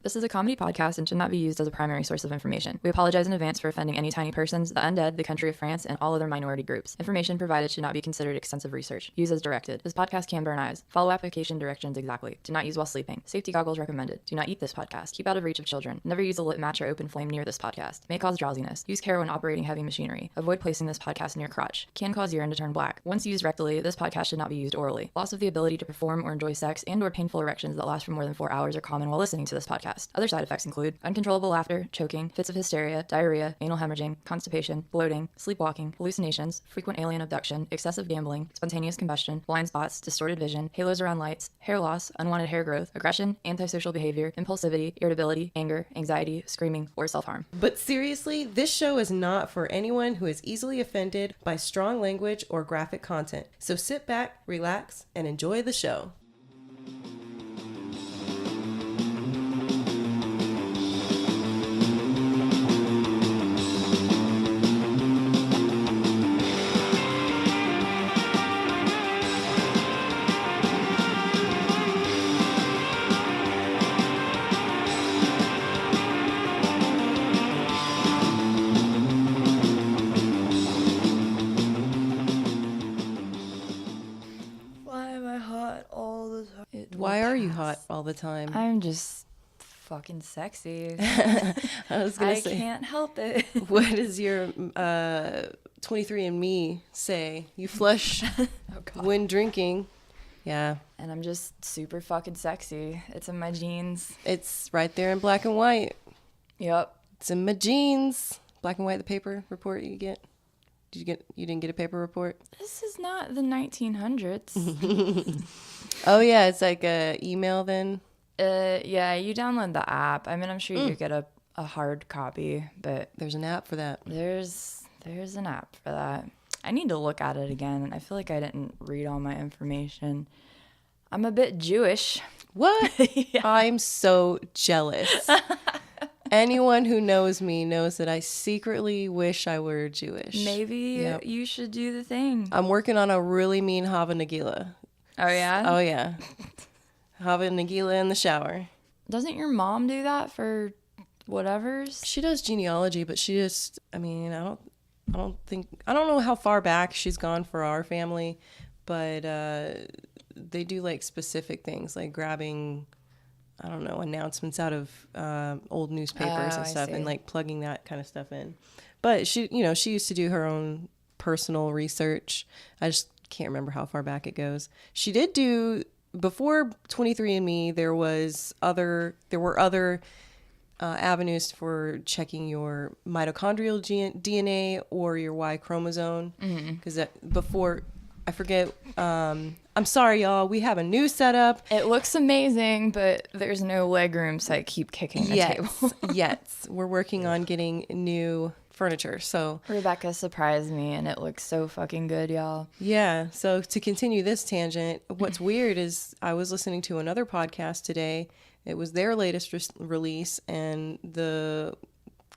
This is a comedy podcast and should not be used as a primary source of information. We apologize in advance for offending any tiny persons, the undead, the country of France, and all other minority groups. Information provided should not be considered extensive research. Use as directed. This podcast can burn eyes. Follow application directions exactly. Do not use while sleeping. Safety goggles recommended. Do not eat this podcast. Keep out of reach of children. Never use a lit match or open flame near this podcast. May cause drowsiness. Use care when operating heavy machinery. Avoid placing this podcast near crotch. Can cause urine to turn black. Once used rectally, this podcast should not be used orally. Loss of the ability to perform or enjoy sex and or painful erections that last for more than 4 hours are common while listening to this podcast. Other side effects include uncontrollable laughter, choking, fits of hysteria, diarrhea, anal hemorrhaging, constipation, bloating, sleepwalking, hallucinations, frequent alien abduction, excessive gambling, spontaneous combustion, blind spots, distorted vision, halos around lights, hair loss, unwanted hair growth, aggression, antisocial behavior, impulsivity, irritability, anger, anxiety, screaming, or self-harm. But seriously, this show is not for anyone who is easily offended by strong language or graphic content. So sit back, relax, and enjoy the show. Why are you hot all the time? I'm just fucking sexy. I was gonna say, I can't help it. what does your 23andMe say? You flush when drinking. Yeah. And I'm just super fucking sexy. It's in my jeans. It's right there in black and white. Yep. It's in my jeans. Black and white, the paper report you get. You didn't get a paper report? This is not the 1900s. Oh, yeah. It's like a email then? Yeah, you download the app. I mean, I'm sure you get a hard copy, but There's an app for that. there's an app for that. I need to look at it again. I feel like I didn't read all my information. I'm a bit Jewish. What? Yeah. I'm so jealous. Anyone who knows me knows that I secretly wish I were Jewish. Maybe you should do the thing. I'm working on a really mean Hava Nagila. Oh, yeah? Oh, yeah. Hava Nagila in the shower. Doesn't your mom do that for whatever's? She does genealogy, but she just, I mean, I don't know how far back she's gone for our family, but they do like specific things, like grabbing, I don't know, announcements out of old newspapers and stuff, and like plugging that kind of stuff in. But she used to do her own personal research. I just can't remember how far back it goes. She did do, before 23andMe, there were other avenues for checking your mitochondrial DNA or your Y chromosome. Because before, I forget. I'm sorry, y'all. We have a new setup. It looks amazing, but there's no leg room, so I keep kicking the table. Yes. We're working on getting new furniture. So Rebecca surprised me, and it looks so fucking good, y'all. yeah. So to continue this tangent, what's weird is I was listening to another podcast today. It was their latest release, and the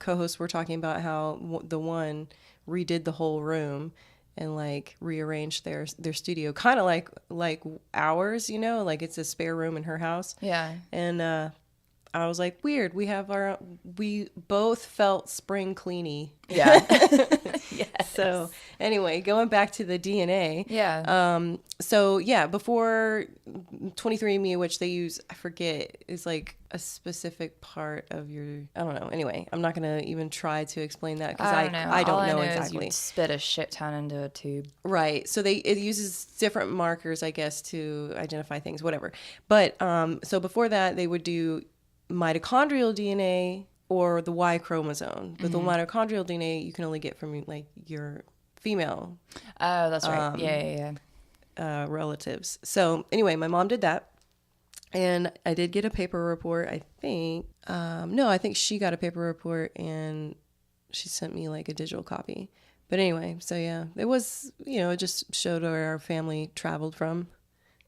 co-hosts were talking about how the one redid the whole room and like rearranged their studio, kind of like ours, like it's a spare room in her house. Yeah. And I was like, weird. We both felt spring cleany. Yeah. Yes. So anyway, going back to the DNA. Yeah. So yeah, before 23andMe, which they use, I forget, is like a specific part of your, I don't know. Anyway, I'm not going to even try to explain that because I don't know exactly. You spit a shit ton into a tube. Right. So it uses different markers, I guess, to identify things, whatever. But so before that, they would do mitochondrial DNA or the Y chromosome. But the mitochondrial DNA you can only get from like your female Oh, that's right. Yeah. relatives. So anyway, my mom did that. And I did get a paper report, I think. No, I think she got a paper report and she sent me like a digital copy. But anyway, so yeah, it was, it just showed where our family traveled from,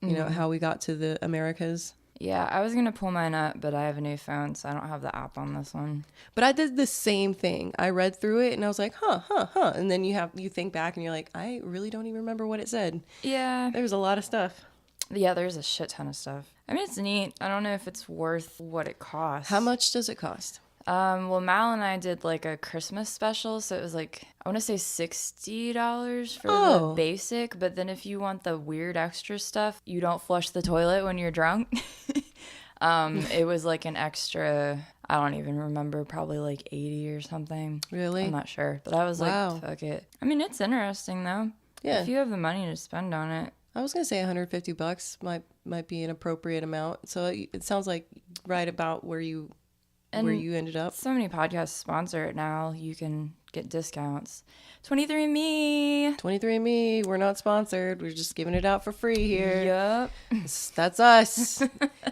how we got to the Americas. Yeah, I was going to pull mine up, but I have a new phone, so I don't have the app on this one. But I did the same thing. I read through it and I was like, huh. And then you think back and you're like, I really don't even remember what it said. Yeah. There's a lot of stuff. Yeah, there's a shit ton of stuff. I mean, it's neat. I don't know if it's worth what it costs. How much does it cost? Well, Mal and I did like a Christmas special, so it was like, I want to say $60 for the basic, but then if you want the weird extra stuff, you don't flush the toilet when you're drunk. It was like an extra, I don't even remember, probably like 80 or something. Really? I'm not sure, but I was like, fuck it. I mean, it's interesting though. Yeah. If you have the money to spend on it. I was gonna say $150 might be an appropriate amount. So it sounds like right about where you ended up. So many podcasts sponsor it now. You can get discounts. 23andMe. We're not sponsored. We're just giving it out for free here. Yep. That's us.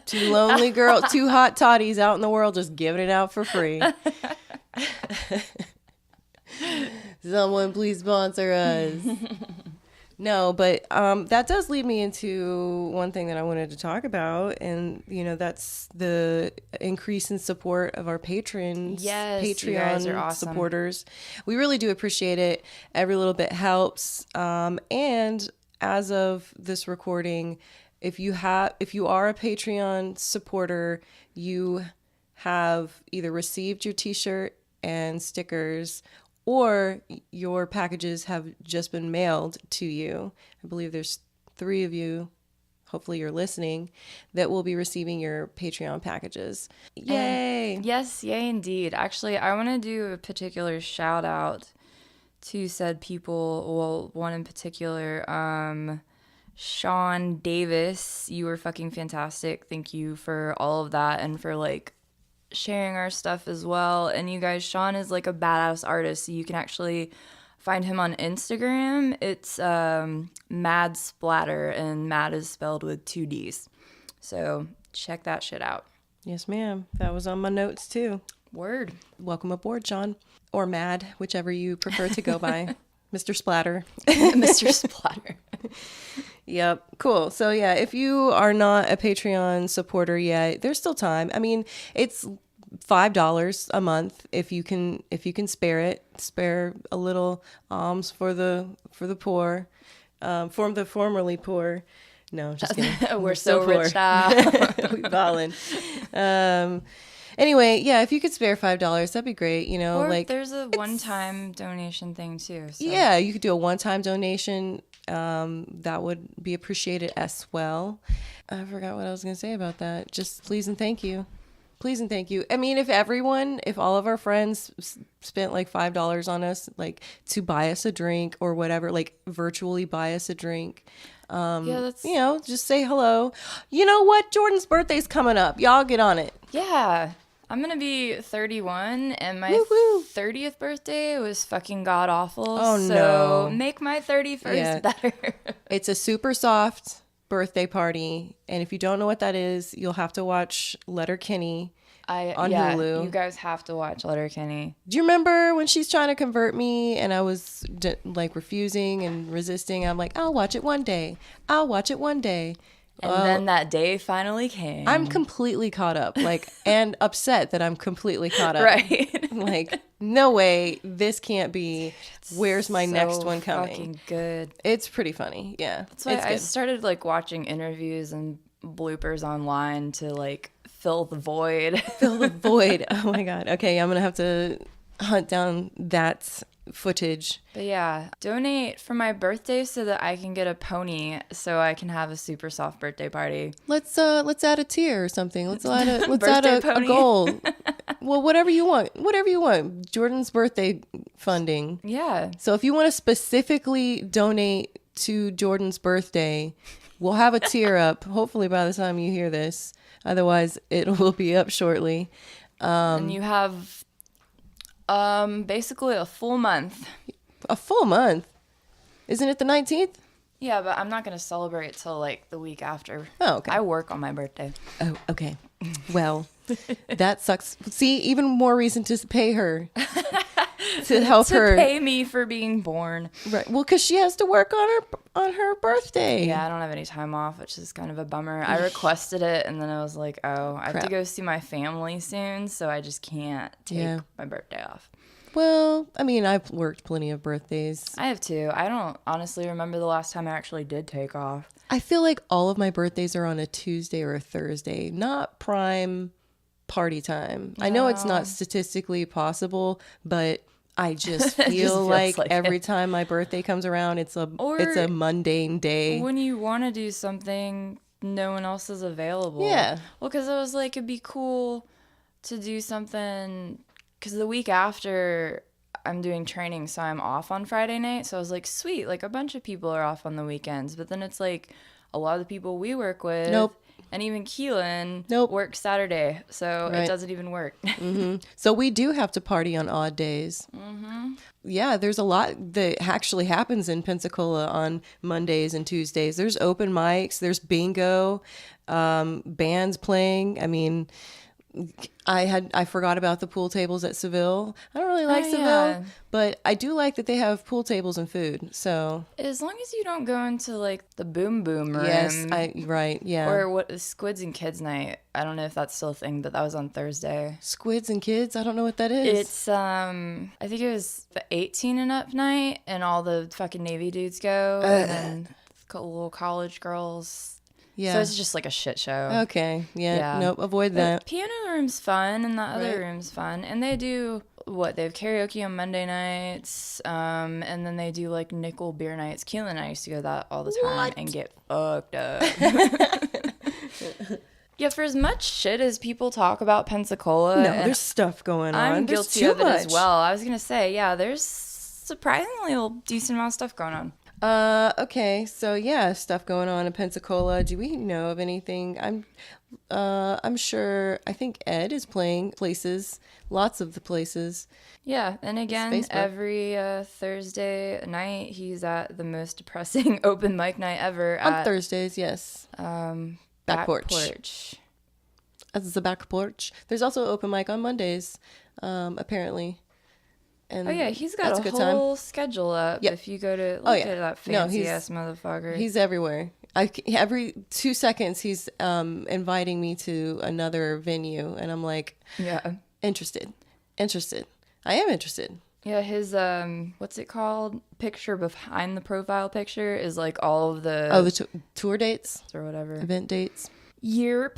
Two lonely girls, two hot toddies out in the world just giving it out for free. Someone please sponsor us. No, but that does lead me into one thing that I wanted to talk about, and that's the increase in support of our patrons. Yes, Patreon you guys are awesome. Supporters. We really do appreciate it. Every little bit helps. And as of this recording, if you are a Patreon supporter, you have either received your T-shirt and stickers, or your packages have just been mailed to you. I believe there's 3 of you, hopefully you're listening, that will be receiving your Patreon packages. Yay! Yes, yay indeed. Actually, I want to do a particular shout out to said people. Well, one in particular, Sean Davis. You were fucking fantastic. Thank you for all of that and for sharing our stuff as well. And you guys, Sean is like a badass artist, so you can actually find him on Instagram. It's Mad Splatter, and Mad is spelled with 2 D's, so check that shit out. Yes ma'am, that was on my notes too. Word. Welcome aboard, Sean, or Mad, whichever you prefer to go by. Mr. Splatter. Mr. Splatter. Yep. Cool. So yeah, if you are not a Patreon supporter yet, there's still time. I mean, it's $5 a month if you can spare a little alms for the poor, for the formerly poor. No, just kidding. We're so poor. rich now. We ballin'. Anyway, yeah, if you could spare $5, that'd be great. Or there's a one-time donation thing too. So. Yeah, you could do a one-time donation. That would be appreciated as well. I forgot what I was going to say about that. Just please and thank you. Please and thank you. I mean, if all of our friends spent like $5 on us, like to buy us a drink or whatever, like virtually buy us a drink, just say hello. You know what? Jordyn's birthday's coming up. Y'all get on it. Yeah. I'm going to be 31, and my 30th birthday was fucking god-awful. Oh, so no. Make my 31st better. It's a super soft birthday party, and if you don't know what that is, you'll have to watch Letterkenny on Hulu. You guys have to watch Letterkenny. Do you remember when she's trying to convert me, and I was refusing and resisting? I'm like, I'll watch it one day. And then that day finally came. I'm completely caught up, and upset that I'm completely caught up. Right. No way, this can't be. Where's my next one coming? Fucking good. It's pretty funny, yeah. That's why I started watching interviews and bloopers online to fill the void. Fill the void. Oh my god. Okay, I'm gonna have to hunt down that footage. But yeah, donate for my birthday so that I can get a pony so I can have a super soft birthday party. Let's add a tier or something. Let's add a goal. Well, whatever you want. Jordyn's birthday funding. Yeah. So if you want to specifically donate to Jordyn's birthday, we'll have a tier up hopefully by the time you hear this. Otherwise, it will be up shortly. And you have basically a full month. A full month? Isn't it the 19th? Yeah, but I'm not going to celebrate till the week after. Oh, okay. I work on my birthday. Oh, okay. Well, that sucks. See, even more reason to pay her. To help her. To pay me for being born. Right. Well, because she has to work on her birthday. Yeah, I don't have any time off, which is kind of a bummer. I requested it, and then I was like, oh, I have to go see my family soon, so I just can't take my birthday off. Well, I mean, I've worked plenty of birthdays. I have too. I don't honestly remember the last time I actually did take off. I feel like all of my birthdays are on a Tuesday or a Thursday, not prime party time. I know it's not statistically possible, but I just feel like every time my birthday comes around, it's a mundane day. When you want to do something, no one else is available. Yeah. Well, because it was like, it'd be cool to do something, because the week after I'm doing training, so I'm off on Friday night. So I was like, sweet, like a bunch of people are off on the weekends. But then it's like a lot of the people we work with. Nope. And even Keelan works Saturday, so it doesn't even work. Mm-hmm. So we do have to party on odd days. Mm-hmm. Yeah, there's a lot that actually happens in Pensacola on Mondays and Tuesdays. There's open mics, there's bingo, bands playing. I mean, I forgot about the pool tables at Seville. I don't really like Seville, but I do like that they have pool tables and food. So as long as you don't go into like the boom room. Yes, right, yeah. Or what Squids and Kids night. I don't know if that's still a thing, but that was on Thursday. Squids and Kids? I don't know what that is. It's I think it was the 18 and up night, and all the fucking Navy dudes go, and then little college girls. Yeah. So it's just like a shit show. Okay. Yeah. Nope. Avoid that. The piano room's fun, and the other room's fun. And they do they have karaoke on Monday nights, and then they do like nickel beer nights. Keelan and I used to go to that all the time and get fucked up. Yeah, for as much shit as people talk about Pensacola, there's stuff going on. I'm guilty of it as well. I was gonna say, there's surprisingly a decent amount of stuff going on. Okay, so stuff going on in Pensacola. Do we know of anything? I'm sure. I think Ed is playing places, lots of the places. Yeah, and again, every Thursday night, he's at the most depressing open mic night ever. On Thursdays, yes. Back porch. That's the back porch. There's also open mic on Mondays, apparently. And he's got a whole schedule up. Yep. If you go to look at that fancy ass motherfucker. He's everywhere. Every 2 seconds he's inviting me to another venue, and I'm like, interested. I am interested. Yeah, his what's it called? Picture behind the profile picture is like all of the tour dates or whatever, event dates. Yerp.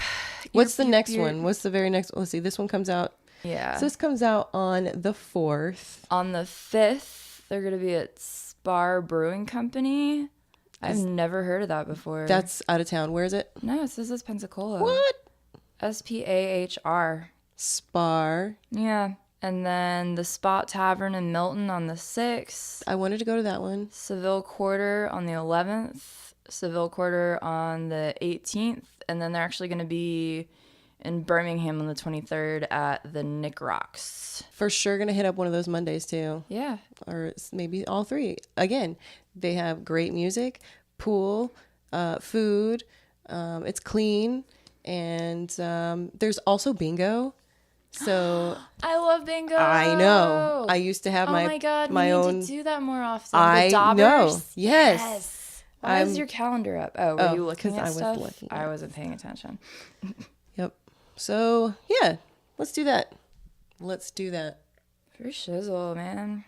What's the next one? What's the very next one? Let's see. This one comes out. Yeah. So this comes out on the 4th. On the 5th, they're going to be at Spar Brewing Company. I've never heard of that before. That's out of town. Where is it? No, it says it's Pensacola. What? SPAHR. Spar. Yeah. And then the Spot Tavern in Milton on the 6th. I wanted to go to that one. Seville Quarter on the 11th. Seville Quarter on the 18th. And then they're actually going to be in Birmingham on the 23rd at the Nick Rocks. For sure going to hit up one of those Mondays too. Yeah. Or maybe all three. Again, they have great music, pool, food. It's clean. And there's also bingo. So I love bingo. I know. I used to have my God, my we own. Need to do that more often. I know. Yes. Why is your calendar up? Oh, were you looking at stuff? I wasn't paying attention. Yep. So let's do that. For shizzle, man.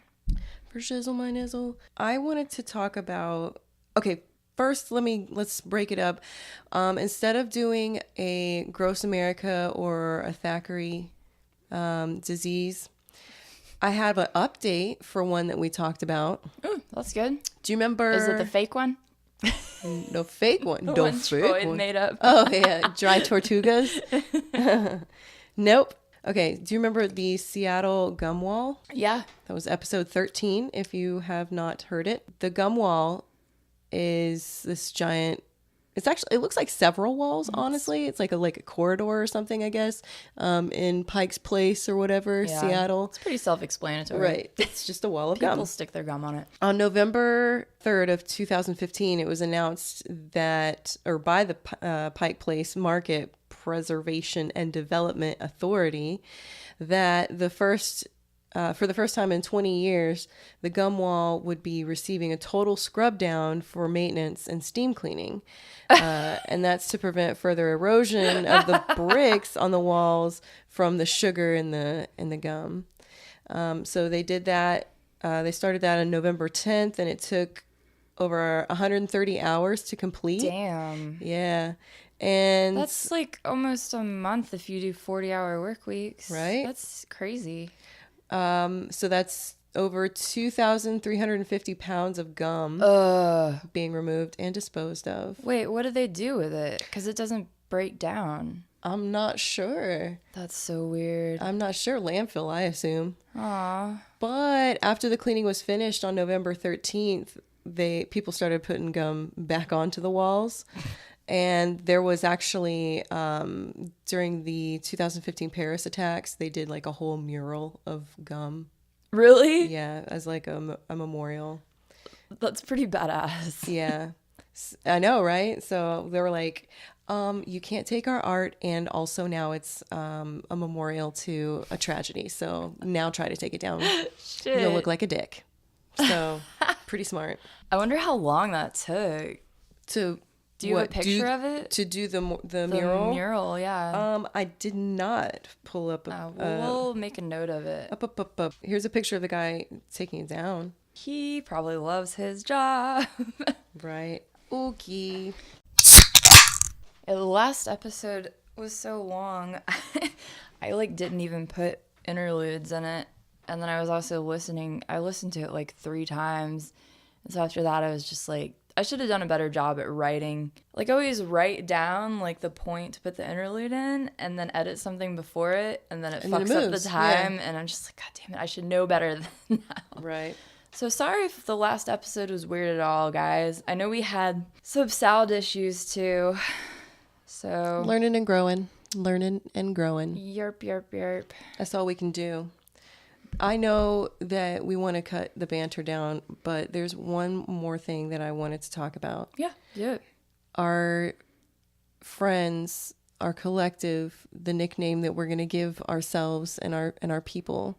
For shizzle, my nizzle. I wanted to talk about. Okay. First, let's break it up. Instead of doing a Gross America or a Thackeray disease, I have an update for one that we talked about. Ooh, that's good. Do you remember? Is it the fake one? No fake one. The one Troy made up. Oh yeah, dry tortugas. Nope. Okay. Do you remember the Seattle gum wall? Yeah. That was episode 13. If you have not heard it, the gum wall is this giant. It looks like several walls, honestly. It's like a corridor or something, I guess, in Pike's Place or whatever, Seattle. It's pretty self-explanatory. Right. It's just a wall of gum. People stick their gum on it. On November 3rd of 2015, it was announced by the Pike Place Market Preservation and Development Authority that for the first time in 20 years, the gum wall would be receiving a total scrub down for maintenance and steam cleaning. And that's to prevent further erosion of the bricks on the walls from the sugar in the gum. So they did that. They started that on November 10th, and it took over 130 hours to complete. Damn. Yeah. And that's like almost a month if you do 40-hour work weeks. Right? That's crazy. So that's over 2,350 pounds of gum being removed and disposed of. Wait, what do they do with it? Because it doesn't break down. I'm not sure. That's so weird. I'm not sure. Landfill, I assume. Aw. But after the cleaning was finished on November 13th, people started putting gum back onto the walls. And there was actually, during the 2015 Paris attacks, they did like a whole mural of gum. Really? Yeah, as like a memorial. That's pretty badass. Yeah. I know, right? So they were like, you can't take our art, and also now it's a memorial to a tragedy. So now try to take it down. Shit. You'll look like a dick. So pretty smart. I wonder how long that took. Do you have a picture of it? To do the mural? The mural, yeah. I did not pull up. We'll make a note of it. Up. Here's a picture of the guy taking it down. He probably loves his job. Right. Okay. Yeah, the last episode was so long. I like didn't even put interludes in it. And then I was also listening. I listened to it like 3 times. And so after that, I was just like, I should have done a better job at writing. Like, I always write down like the point to put the interlude in and then edit something before it. And then it fucks up the time. Yeah. And I'm just like, God damn it, I should know better than now. Right. So sorry if the last episode was weird at all, guys. I know we had some sound issues too. So learning and growing. Yerp. That's all we can do. I know that we want to cut the banter down, but there's one more thing that I wanted to talk about. Yeah, do it. Our friends, our collective, the nickname that we're going to give ourselves and our people.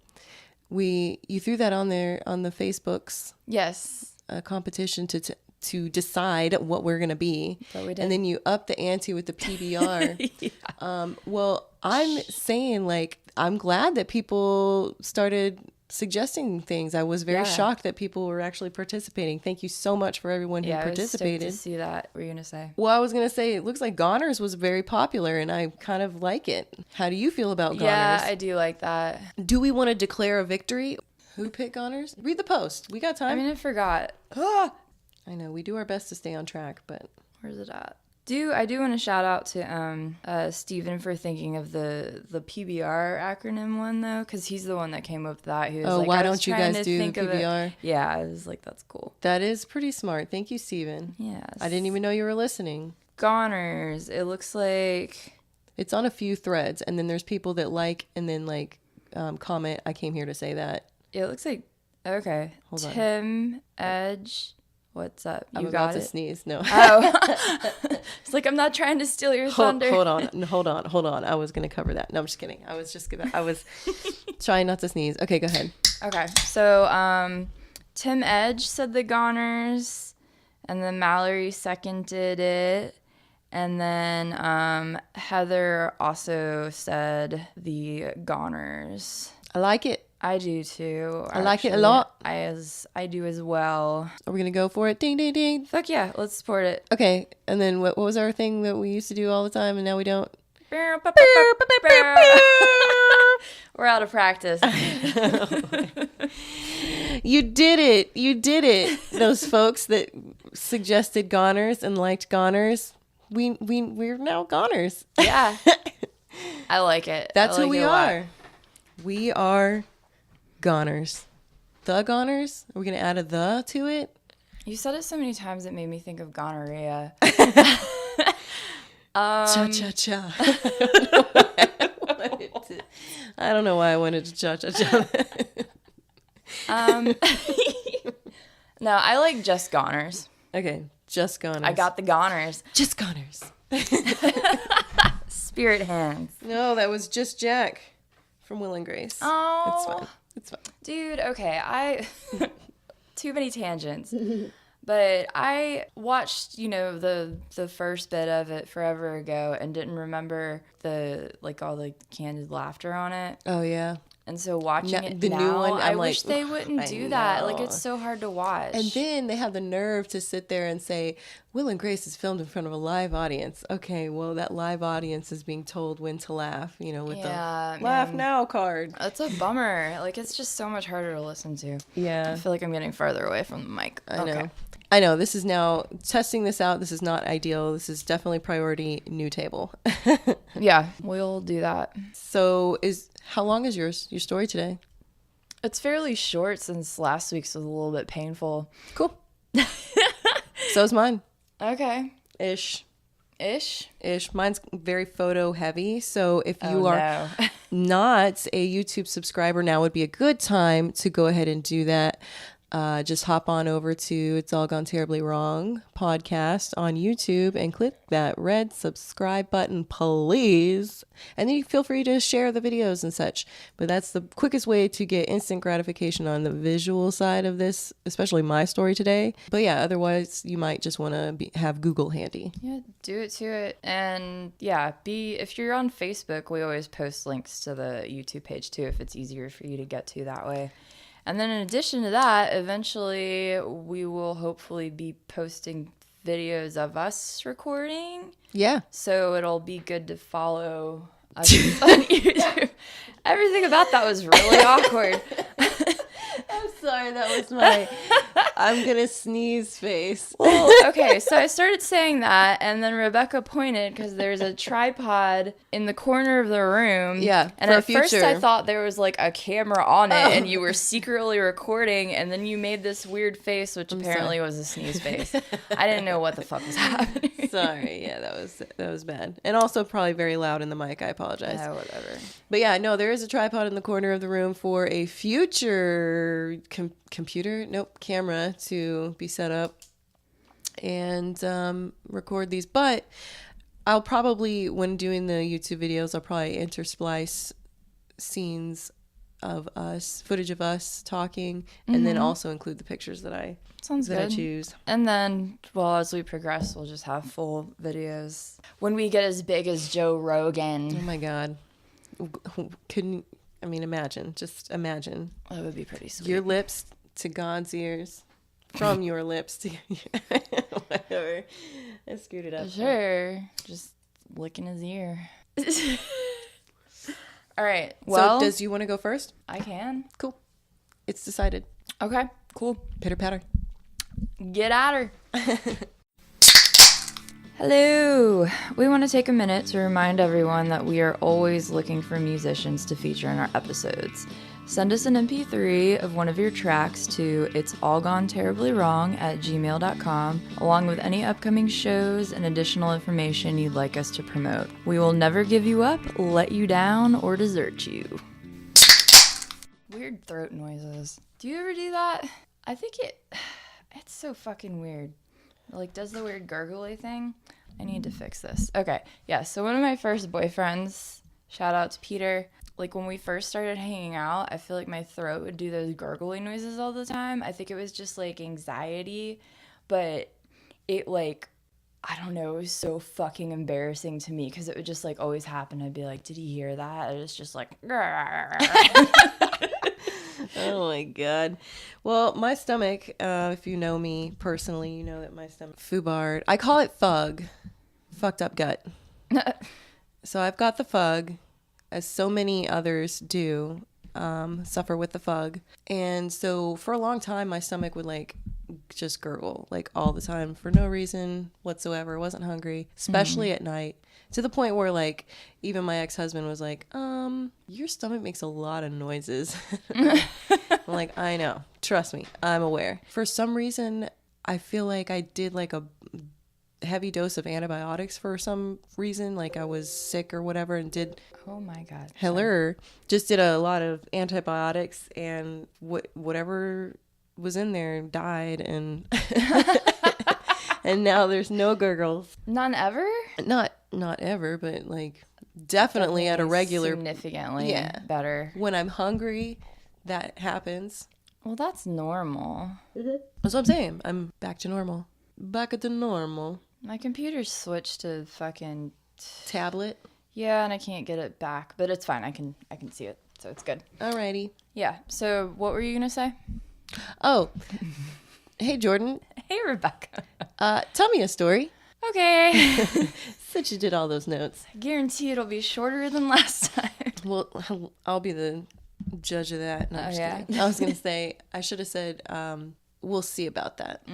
You threw that on there on the Facebooks. Yes. A competition to decide what we're going to be. But we did. And then you up the ante with the PBR. Yeah. Well, I'm saying, like, I'm glad that people started suggesting things. I was very shocked that people were actually participating. Thank you so much for everyone who participated. I was stoked to see that. What were you going to say? Well, I was going to say, it looks like Goners was very popular, and I kind of like it. How do you feel about Goners? Yeah, I do like that. Do we want to declare a victory? Who picked Goners? Read the post. We got time. I mean, I forgot. I know. We do our best to stay on track, but... Where's it at? I do want to shout out to Steven for thinking of the PBR acronym one, though, because he's the one that came up with that. He was like, why don't you guys do the PBR? Yeah, I was like, that's cool. That is pretty smart. Thank you, Steven. Yes. I didn't even know you were listening. Goners. It looks like... It's on a few threads, and then there's people that like and then comment, I came here to say that. It looks like... Okay. Hold on. Tim Edge... What's up? I'm about to sneeze. No. Oh. It's like, I'm not trying to steal your thunder. Hold on. I was going to cover that. No, I'm just kidding. I was trying not to sneeze. Okay, go ahead. Okay. So, Tim Edge said the Goners, and then Mallory seconded it. And then Heather also said the Goners. I like it. I do too. I like it a lot. I do as well. Are we gonna go for it? Ding, ding, ding. Fuck yeah, let's support it. Okay, and then what was our thing that we used to do all the time and now we don't? We're out of practice. You did it. Those folks that suggested Goners and liked Goners, we're now Goners. Yeah, I like it. That's who we are. We are Goners. The Goners? Are we going to add a the to it? You said it so many times it made me think of gonorrhea. Cha-cha-cha. I don't know why I wanted to cha-cha-cha. No, I like just Goners. Okay, just Goners. I got the Goners. Just Goners. Spirit hands. No, that was just Jack from Will and Grace. Oh. It's fine. Dude, okay. Too many tangents. But I watched, the first bit of it forever ago and didn't remember all the candid laughter on it. Oh, yeah. And so watching it the now, new one, I I'm wish like, they wouldn't do that. Like, it's so hard to watch. And then they have the nerve to sit there and say, Will and Grace is filmed in front of a live audience. Okay, well, that live audience is being told when to laugh, with the laugh now card. That's a bummer. Like, it's just so much harder to listen to. Yeah. I feel like I'm getting farther away from the mic. I know. This is now testing this out. This is not ideal. This is definitely priority new table. Yeah, we'll do that. So how long is your story today? It's fairly short since last week's was a little bit painful. Cool. So's mine. Okay. Ish. Ish. Mine's very photo heavy. So if you are not a YouTube subscriber, now would be a good time to go ahead and do that. Just hop on over to It's All Gone Terribly Wrong podcast on YouTube and click that red subscribe button, please. And then you feel free to share the videos and such. But that's the quickest way to get instant gratification on the visual side of this, especially my story today. But yeah, otherwise you might just want to have Google handy. Yeah, do it to it. And yeah, if you're on Facebook, we always post links to the YouTube page too, if it's easier for you to get to that way. And then in addition to that, eventually we will hopefully be posting videos of us recording. Yeah. So it'll be good to follow us on YouTube. Everything about that was really awkward. I'm sorry, that was my I'm gonna sneeze face. Well, okay, so I started saying that, and then Rebecca pointed because there's a tripod in the corner of the room. Yeah, and at first I thought there was like a camera on it, and you were secretly recording, and then you made this weird face, which apparently was a sneeze face. I didn't know what the fuck was happening. Sorry, yeah, that was bad, and also probably very loud in the mic. I apologize. Yeah, whatever. But yeah, no, there is a tripod in the corner of the room for a future camera to be set up and record these. But I'll probably, when doing the YouTube videos, I'll probably intersplice scenes of footage of us talking, and then also include the pictures that I choose. And then, well, as we progress, we'll just have full videos. When we get as big as Joe Rogan. Oh my God. Imagine. Just imagine. That would be pretty sweet. Your lips to God's ears. From your lips to whatever. I screwed it up. Sure. Just licking his ear. All right. Well, so you want to go first? I can. Cool. It's decided. Okay. Cool. Pitter patter. Get at her. Hello. We want to take a minute to remind everyone that we are always looking for musicians to feature in our episodes. Send us an MP3 of one of your tracks to itsallgoneterriblywrong@gmail.com, along with any upcoming shows and additional information you'd like us to promote. We will never give you up, let you down, or desert you. Weird throat noises. Do you ever do that? I think it's so fucking weird. Like, does the weird gurgly thing? I need to fix this. Okay, yeah, so one of my first boyfriends, shout out to Peter, like when we first started hanging out, I feel like my throat would do those gurgly noises all the time. I think it was just like anxiety, but it like, I don't know, it was so fucking embarrassing to me because it would just like always happen. I'd be like, did he hear that? And it's just like, oh my God. Well, my stomach, if you know me personally, you know that my stomach, foobarred. I call it fug, fucked up gut. So I've got the fug, as so many others do, suffer with the fug. And so for a long time, my stomach would like just gurgle like all the time for no reason whatsoever. I wasn't hungry, especially at night, to the point where like even my ex-husband was like, your stomach makes a lot of noises. I'm like, I know, trust me, I'm aware. For some reason, I feel like I did like a heavy dose of antibiotics for some reason, like I was sick or whatever, and did just did a lot of antibiotics, and whatever was in there died, and and now there's no gurgles. None ever? Not ever, but like definitely at a regular, significantly better. When I'm hungry, that happens. Well, that's normal. That's what I'm saying. I'm back to normal. Back at the normal. My computer switched to fucking tablet. Yeah, and I can't get it back, but it's fine. I can see it, so it's good. Alrighty. Yeah. So what were you gonna say? Oh, hey Jordyn. Hey, Rebecca. Tell me a story. Okay. Since you did all those notes. I guarantee it'll be shorter than last time. Well, I'll be the judge of that. No, I'm just kidding. I was gonna say I should have said we'll see about that.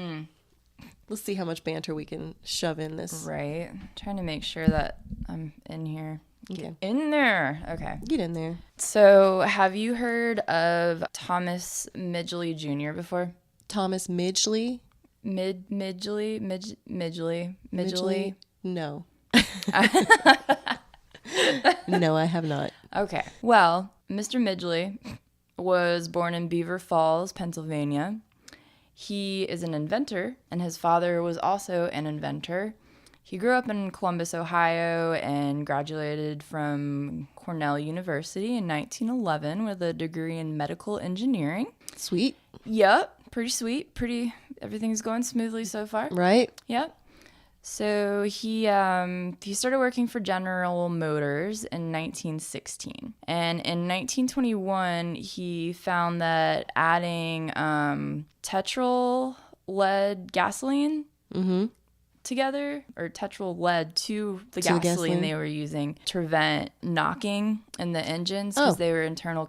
Let's see how much banter we can shove in this. Right. Trying to make sure that I'm in here. Okay. Get in there. Okay. Get in there. So, have you heard of Thomas Midgley Jr. before? Thomas Midgley? Midgley? No. No, I have not. Okay. Well, Mr. Midgley was born in Beaver Falls, Pennsylvania. He is an inventor, and his father was also an inventor. He grew up in Columbus, Ohio, and graduated from Cornell University in 1911 with a degree in medical engineering. Sweet. Yep, pretty sweet. Everything's going smoothly so far. Right? Yep. So he started working for General Motors in 1916. And in 1921, he found that adding tetrol lead gasoline together, or tetrol lead to the gasoline they were using to prevent knocking in the engines, because they were internal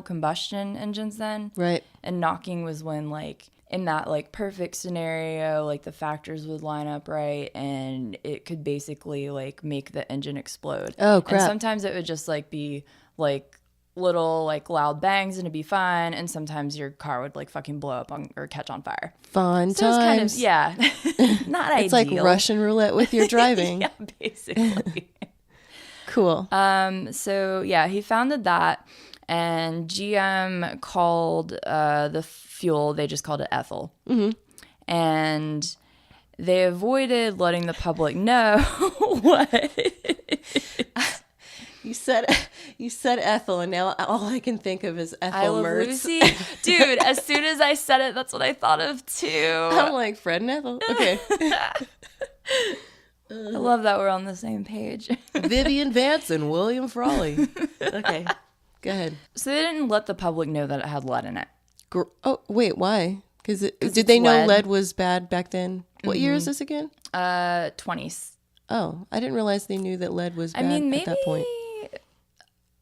combustion engines then. Right. And knocking was when, like, in that, like, perfect scenario, like, the factors would line up right and it could basically, like, make the engine explode. Oh, crap. And sometimes it would just, like, be, like, little, like, loud bangs and it'd be fine, and sometimes your car would, like, fucking blow up or catch on fire. Fun so times. It was kind of, yeah, not ideal. It's like Russian roulette with your driving. Yeah, basically. Cool. So, yeah, he founded that. And GM called the fuel, they just called it ethyl. And they avoided letting the public know what. You said ethyl, and now all I can think of is Ethel Mertz. Lucy. Dude, as soon as I said it, that's what I thought of too. I'm like, Fred and Ethel? Okay. I love that we're on the same page. Vivian Vance and William Frawley. Okay. Go ahead. So they didn't let the public know that it had lead in it. Oh, wait, why? Because did they know lead was bad back then? What year is this again? 20s. Oh, I didn't realize they knew that lead was bad at that point.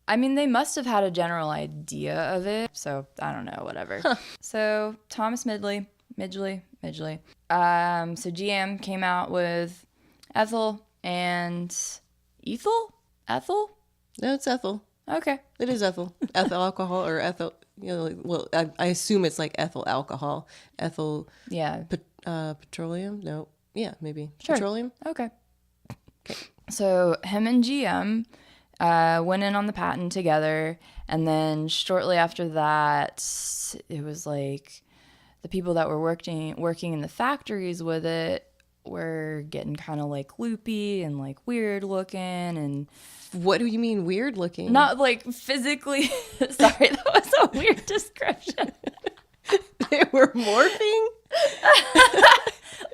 I mean, they must have had a general idea of it. So, I don't know, whatever. Huh. So, Thomas Midgley. So, GM came out with ethyl and ethyl? Ethyl? No, it's ethyl. Okay. It is ethyl. Ethyl alcohol or ethyl, well, I assume it's like ethyl alcohol. Ethyl. Yeah. Petroleum? No. Yeah, maybe. Sure. Petroleum? Okay. So him and GM went in on the patent together. And then shortly after that, it was like the people that were working in the factories with it were getting kind of like loopy and like weird looking. And what do you mean weird looking? Not like physically. Sorry, that was a weird description. They were morphing?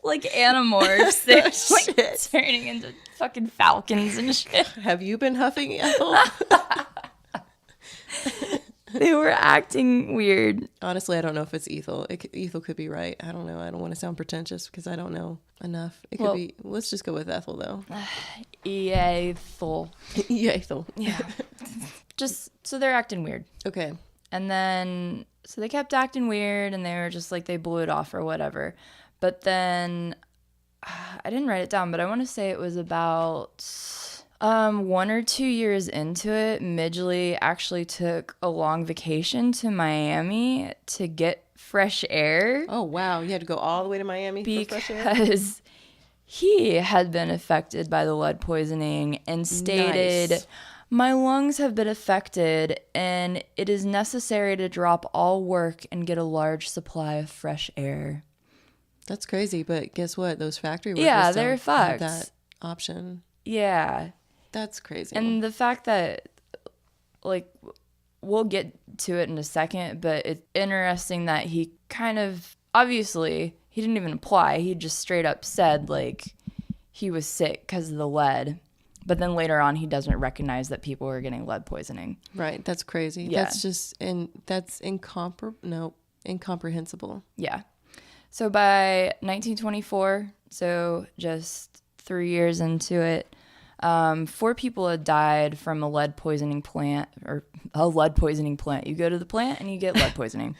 Like animorphs. They were like turning into fucking falcons and shit. Have you been huffing, Ethel? They were acting weird. Honestly, I don't know if it's Ethel. Ethel could be right. I don't know. I don't want to sound pretentious because I don't know enough. It could be. Let's just go with Ethel, though. Ethel. Ethel. Yeah. Just so they're acting weird. Okay. And then so they kept acting weird, and they were just like they blew it off or whatever. But then I didn't write it down, but I want to say it was about 1 or 2 years into it, Midgley actually took a long vacation to Miami to get fresh air. Oh, wow. You had to go all the way to Miami for fresh air? Because he had been affected by the lead poisoning and stated, nice. My lungs have been affected and it is necessary to drop all work and get a large supply of fresh air. That's crazy, but guess what? Those factory workers they're don't fucked. have that option. Yeah. That's crazy. And the fact that, like, we'll get to it in a second, but it's interesting that he kind of, obviously, he didn't even apply. He just straight up said, like, he was sick because of the lead. But then later on, he doesn't recognize that people are getting lead poisoning. Right. That's crazy. Yeah. That's just, that's incomprehensible. Yeah. So by 1924, so just 3 years into it, 4 people had died from a lead poisoning plant, or a lead poisoning plant. You go to the plant and you get lead poisoning.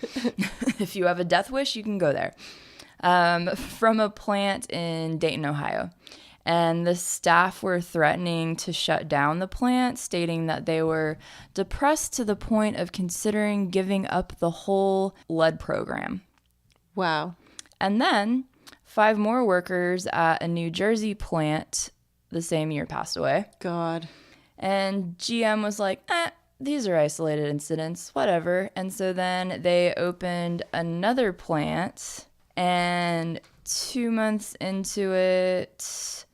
If you have a death wish, you can go there. From a plant in Dayton, Ohio. And the staff were threatening to shut down the plant, stating that they were depressed to the point of considering giving up the whole lead program. Wow. And then 5 more workers at a New Jersey plant the same year passed away. God. And GM was like, these are isolated incidents, whatever. And so then they opened another plant, and 2 months into it,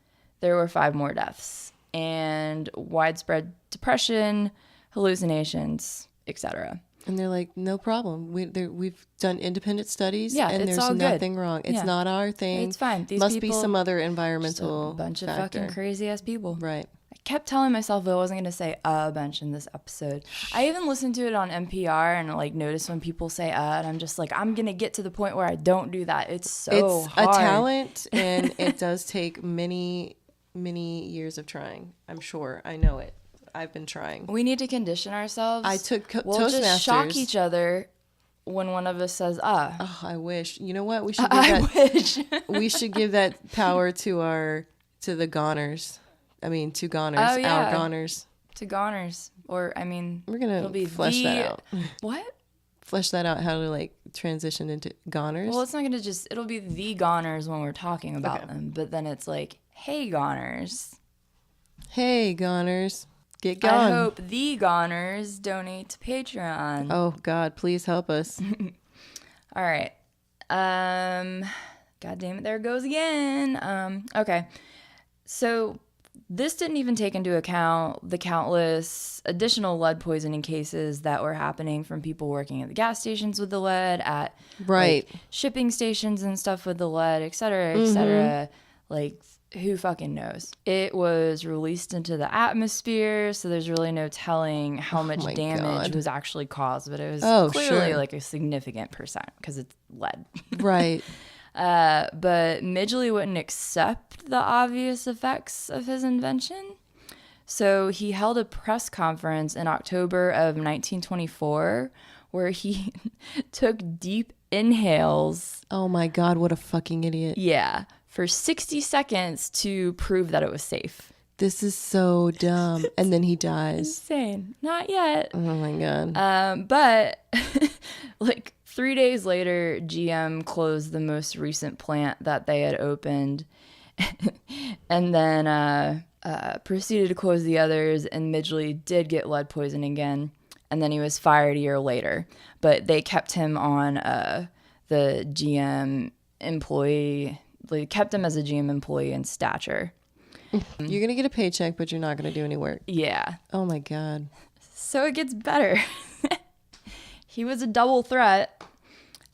there were 5 more deaths and widespread depression, hallucinations, etc. And they're like, no problem. We've done independent studies, Yeah, and it's there's all nothing good. wrong. It's not our thing. It's fine. These must be people, some other environmental a bunch of factor. fucking crazy ass people. Right. I kept telling myself I wasn't going to say a bunch in this episode. I even listened to it on NPR and like noticed when people say and I'm just like, I'm going to get to the point where I don't do that. It's It's hard. a talent, and it does take many, many years of trying. I'm sure. I know it. I've been trying. We need to condition ourselves. I took we'll Toastmasters. just shock each other when one of us says Oh, I wish. You know what? We should give I wish. we should give that power to the goners. I mean, to goners. Oh, yeah. Our goners. To goners. Or, I mean, We're going to flesh that out. What? Flesh that out, how to like transition into goners. Well, it's not going to just, it'll be the goners when we're talking about them. But then it's like, hey, goners. Hey, goners. Get gone. I hope the goners donate to Patreon. Oh, God, please help us. All right. God damn it, there it goes again. Okay. So this didn't even take into account the countless additional lead poisoning cases that were happening from people working at the gas stations with the lead, at Right. like, shipping stations and stuff with the lead, et cetera, et cetera. Like, who fucking knows? It was released into the atmosphere, so there's really no telling how much my damage God. was actually caused, but it was clearly sure. like a significant percent because it's lead. Right. But Midgley wouldn't accept the obvious effects of his invention. So he held a press conference in October of 1924 where he took deep inhales. Oh, my God, what a fucking idiot. Yeah. For 60 seconds to prove that it was safe. This is so dumb. And then he dies. Insane. Not yet. Oh, my God. But like 3 days later, GM closed the most recent plant that they had opened and then proceeded to close the others. And Midgley did get lead poisoning again. And then he was fired a year later. But they kept him on the GM employee. They kept him as a GM employee in stature. You're going to get a paycheck, but you're not going to do any work. Yeah. Oh, my God. So it gets better. He was a double threat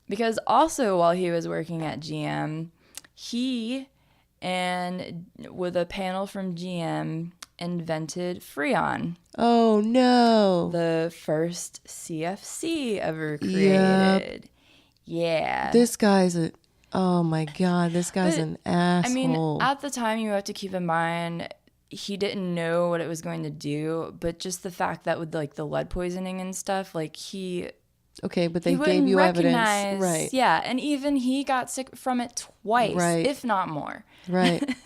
because also while he was working at GM, he and with a panel from GM invented Freon. Oh, no. The first CFC ever created. Yeah. This guy's oh, my God. This guy's an asshole. I mean, at the time, you have to keep in mind, he didn't know what it was going to do, but just the fact that with like the lead poisoning and stuff, like Okay, but they he gave you evidence. Right. Yeah, and even he got sick from it twice, Right. if not more. Right.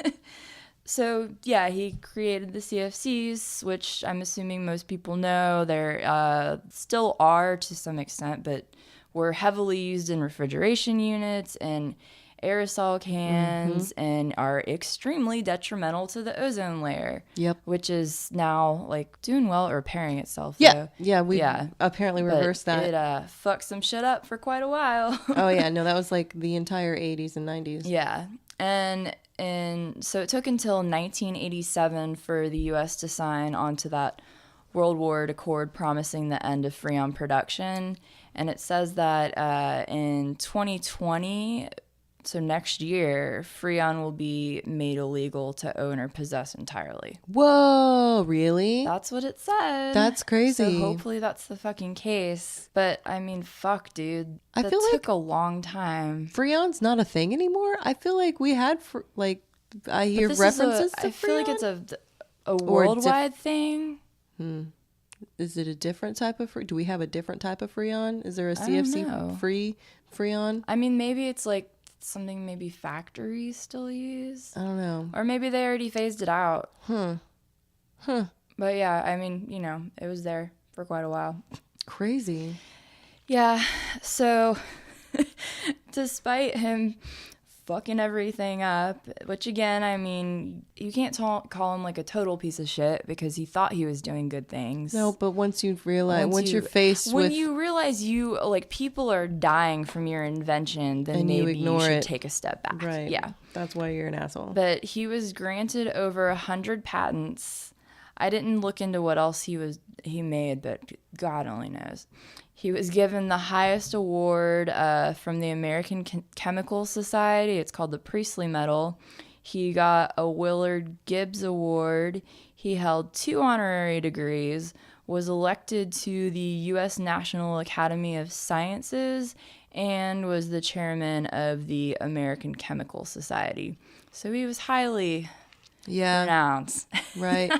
So, yeah, he created the CFCs, which I'm assuming most people know. There still are to some extent, but were heavily used in refrigeration units and aerosol cans and are extremely detrimental to the ozone layer. Yep. Which is now like doing well or repairing itself. Yeah. Though. Yeah. We apparently reversed that. It fucked some shit up for quite a while. Oh, yeah. No, that was like the entire 80s and 90s. Yeah. And so it took until 1987 for the U.S. to sign onto that World War Accord promising the end of Freon production. And it says that in 2020, So next year, Freon will be made illegal to own or possess entirely. Whoa, really? That's what it said. That's crazy. So hopefully that's the fucking case. But I mean, fuck, dude. I feel took a long time. Freon's not a thing anymore. I feel like we had, I hear references to Freon. I feel like it's a worldwide thing. Is it a different type of Do we have a different type of Freon? Is there a CFC free Freon? I mean, maybe it's like something maybe factories still use. I don't know. Or maybe they already phased it out. But yeah, I mean, you know, it was there for quite a while. Crazy. Yeah. So despite him fucking everything up, which again, I mean, you can't call him like a total piece of shit because he thought he was doing good things. No, but once you realize, once you're faced with... When you realize people are dying from your invention, then maybe you should take a step back. Right. Yeah. That's why you're an asshole. But he was granted over 100 patents. I didn't look into what else he made, but God only knows. He was given the highest award from the American Chemical Society. It's called the Priestley Medal. He got a Willard Gibbs Award. He held 2 honorary degrees, was elected to the U.S. National Academy of Sciences, and was the chairman of the American Chemical Society. So he was highly renowned. Right.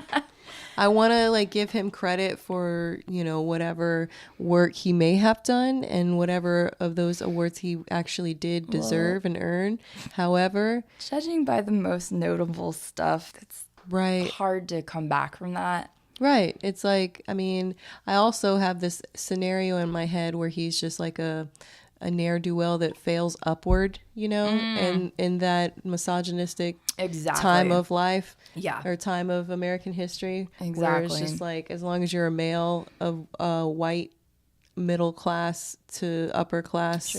I want to give him credit for, whatever work he may have done and whatever of those awards he actually did deserve and earn. However, judging by the most notable stuff, it's hard to come back from that. Right. It's like, I mean, I also have this scenario in my head where he's just like a ne'er-do-well that fails upward, and in that misogynistic time of life, or time of American history, where it's just like, as long as you're a male of white middle class to upper class,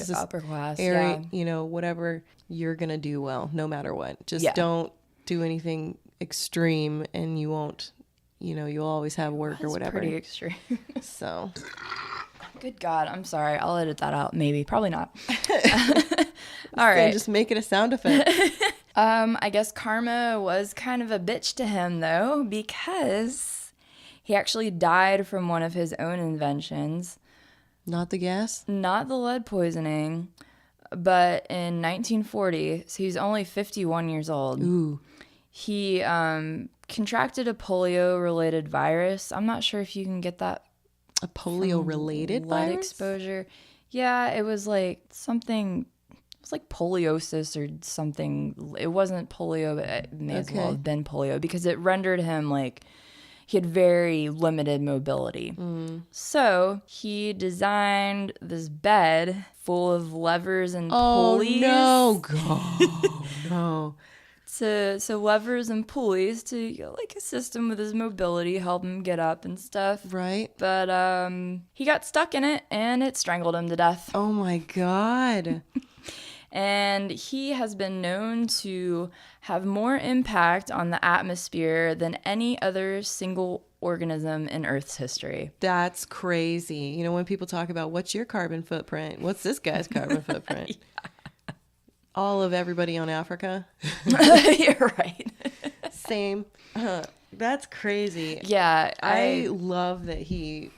area, whatever, you're gonna do well no matter what. Just don't do anything extreme, and you won't, you'll always have work or whatever. Pretty extreme. So. Good God, I'm sorry. I'll edit that out. Maybe. Probably not. All right. Just make it a sound effect. I guess karma was kind of a bitch to him, though, because he actually died from one of his own inventions. Not the gas? Not the lead poisoning, but in 1940, so he's only 51 years old. Ooh. He contracted a polio-related virus. I'm not sure if you can get that. A polio-related virus? Lead exposure. Yeah, it was like something. It was like poliosis or something. It wasn't polio, but it may as well have been polio because it rendered him he had very limited mobility. So he designed this bed full of levers and pulleys. Oh, no. God, no. So levers and pulleys to assist him with his mobility, help him get up and stuff. Right. But he got stuck in it and it strangled him to death. Oh my God. And he has been known to have more impact on the atmosphere than any other single organism in Earth's history. That's crazy. When people talk about what's your carbon footprint, what's this guy's carbon footprint? Yeah. All of everybody on Africa. You're right. Same. That's crazy. Yeah. I love that he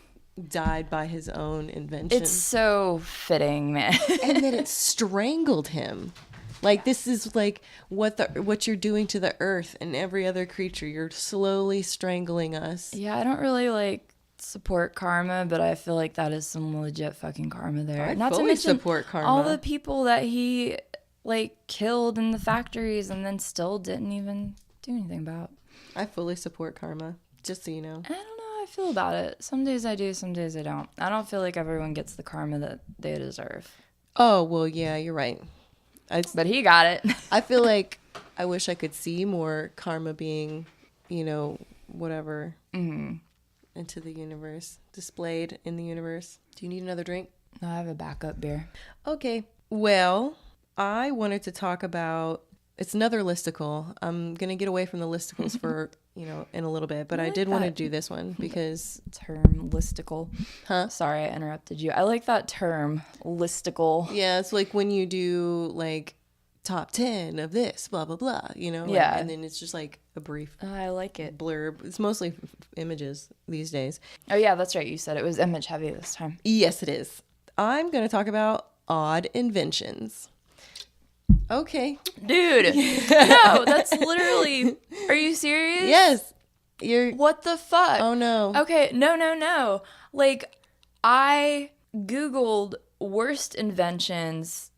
died by his own invention. It's so fitting, man. And that it strangled him. This is what you're doing to the earth and every other creature. You're slowly strangling us. Yeah, I don't really support karma, but I feel like that is some legit fucking karma there. I Not fully to mention support karma. All the people that he killed in the factories and then still didn't even do anything about. I fully support karma, just so you know. I don't know how I feel about it. Some days I do, some days I don't. I don't feel like everyone gets the karma that they deserve. Oh, well, yeah, you're right. But he got it. I feel like I wish I could see more karma being, whatever, into the universe, displayed in the universe. Do you need another drink? No, I have a backup beer. Okay. Well, I wanted to talk about, it's another listicle. I'm going to get away from the listicles for, in a little bit, but I did want to do this one because... Term, listicle. Huh? Sorry, I interrupted you. I like that term, listicle. Yeah, it's like when you do, top 10 of this, blah, blah, blah, you know? Yeah. And then it's just like a brief I like it. blurb. It's mostly images these days. Oh, yeah, that's right. You said it was image heavy this time. Yes, it is. I'm going to talk about odd inventions. Okay. Dude, no, that's literally... Are you serious? Yes. What the fuck? Oh, no. Okay, no. Like, I Googled worst inventions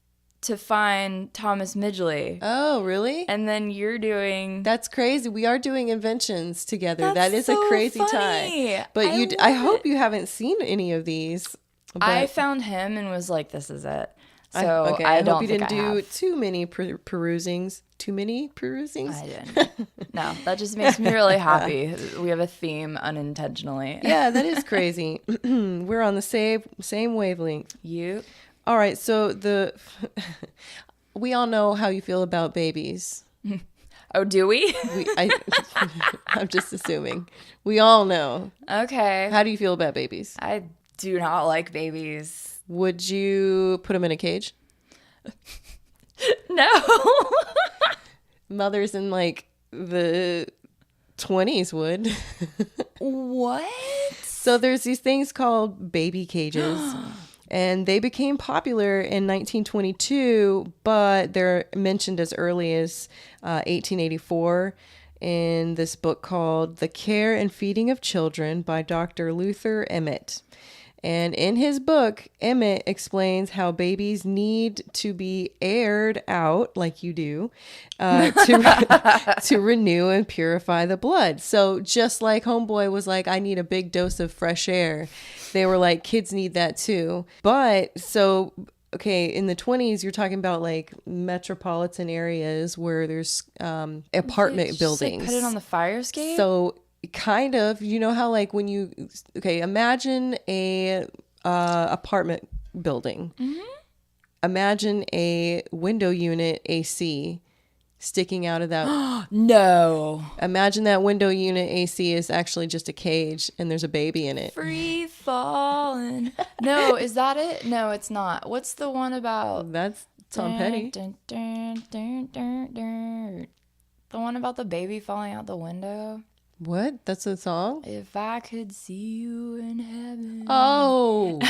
to find Thomas Midgley. Oh, really? And then you're doing... That's crazy. We are doing inventions together. That's that is so a crazy funny. tie. But I hope you haven't seen any of these. But I found him and was like, this is it. So I hope you think didn't do have. too many perusings. Too many perusings? I didn't. No, that just makes me really happy. We have a theme unintentionally. Yeah, that is crazy. We're on the same wavelength. You? All right, so we all know how you feel about babies. Oh, do we? I'm just assuming. We all know. Okay. How do you feel about babies? I do not like babies. Would you put them in a cage? No. Mothers in like the 20s would. What? So there's these things called baby cages. And they became popular in 1922, but they're mentioned as early as 1884 in this book called The Care and Feeding of Children by Dr. Luther Emmett. And in his book, Emmett explains how babies need to be aired out, like you do, to renew and purify the blood. So just like Homeboy was like, I need a big dose of fresh air, they were like, kids need that too. But so, okay, in the 20s, you're talking about like metropolitan areas where there's apartment buildings. Like put it on the fire escape? So kind of, you know how like when imagine a apartment building. Mm-hmm. Imagine a window unit AC sticking out of that. No. Imagine that window unit AC is actually just a cage and there's a baby in it. Free falling. No, is that it? No, it's not. What's the one about? That's Tom Petty. The one about the baby falling out the window. What? That's a song? If I could see you in heaven. Oh.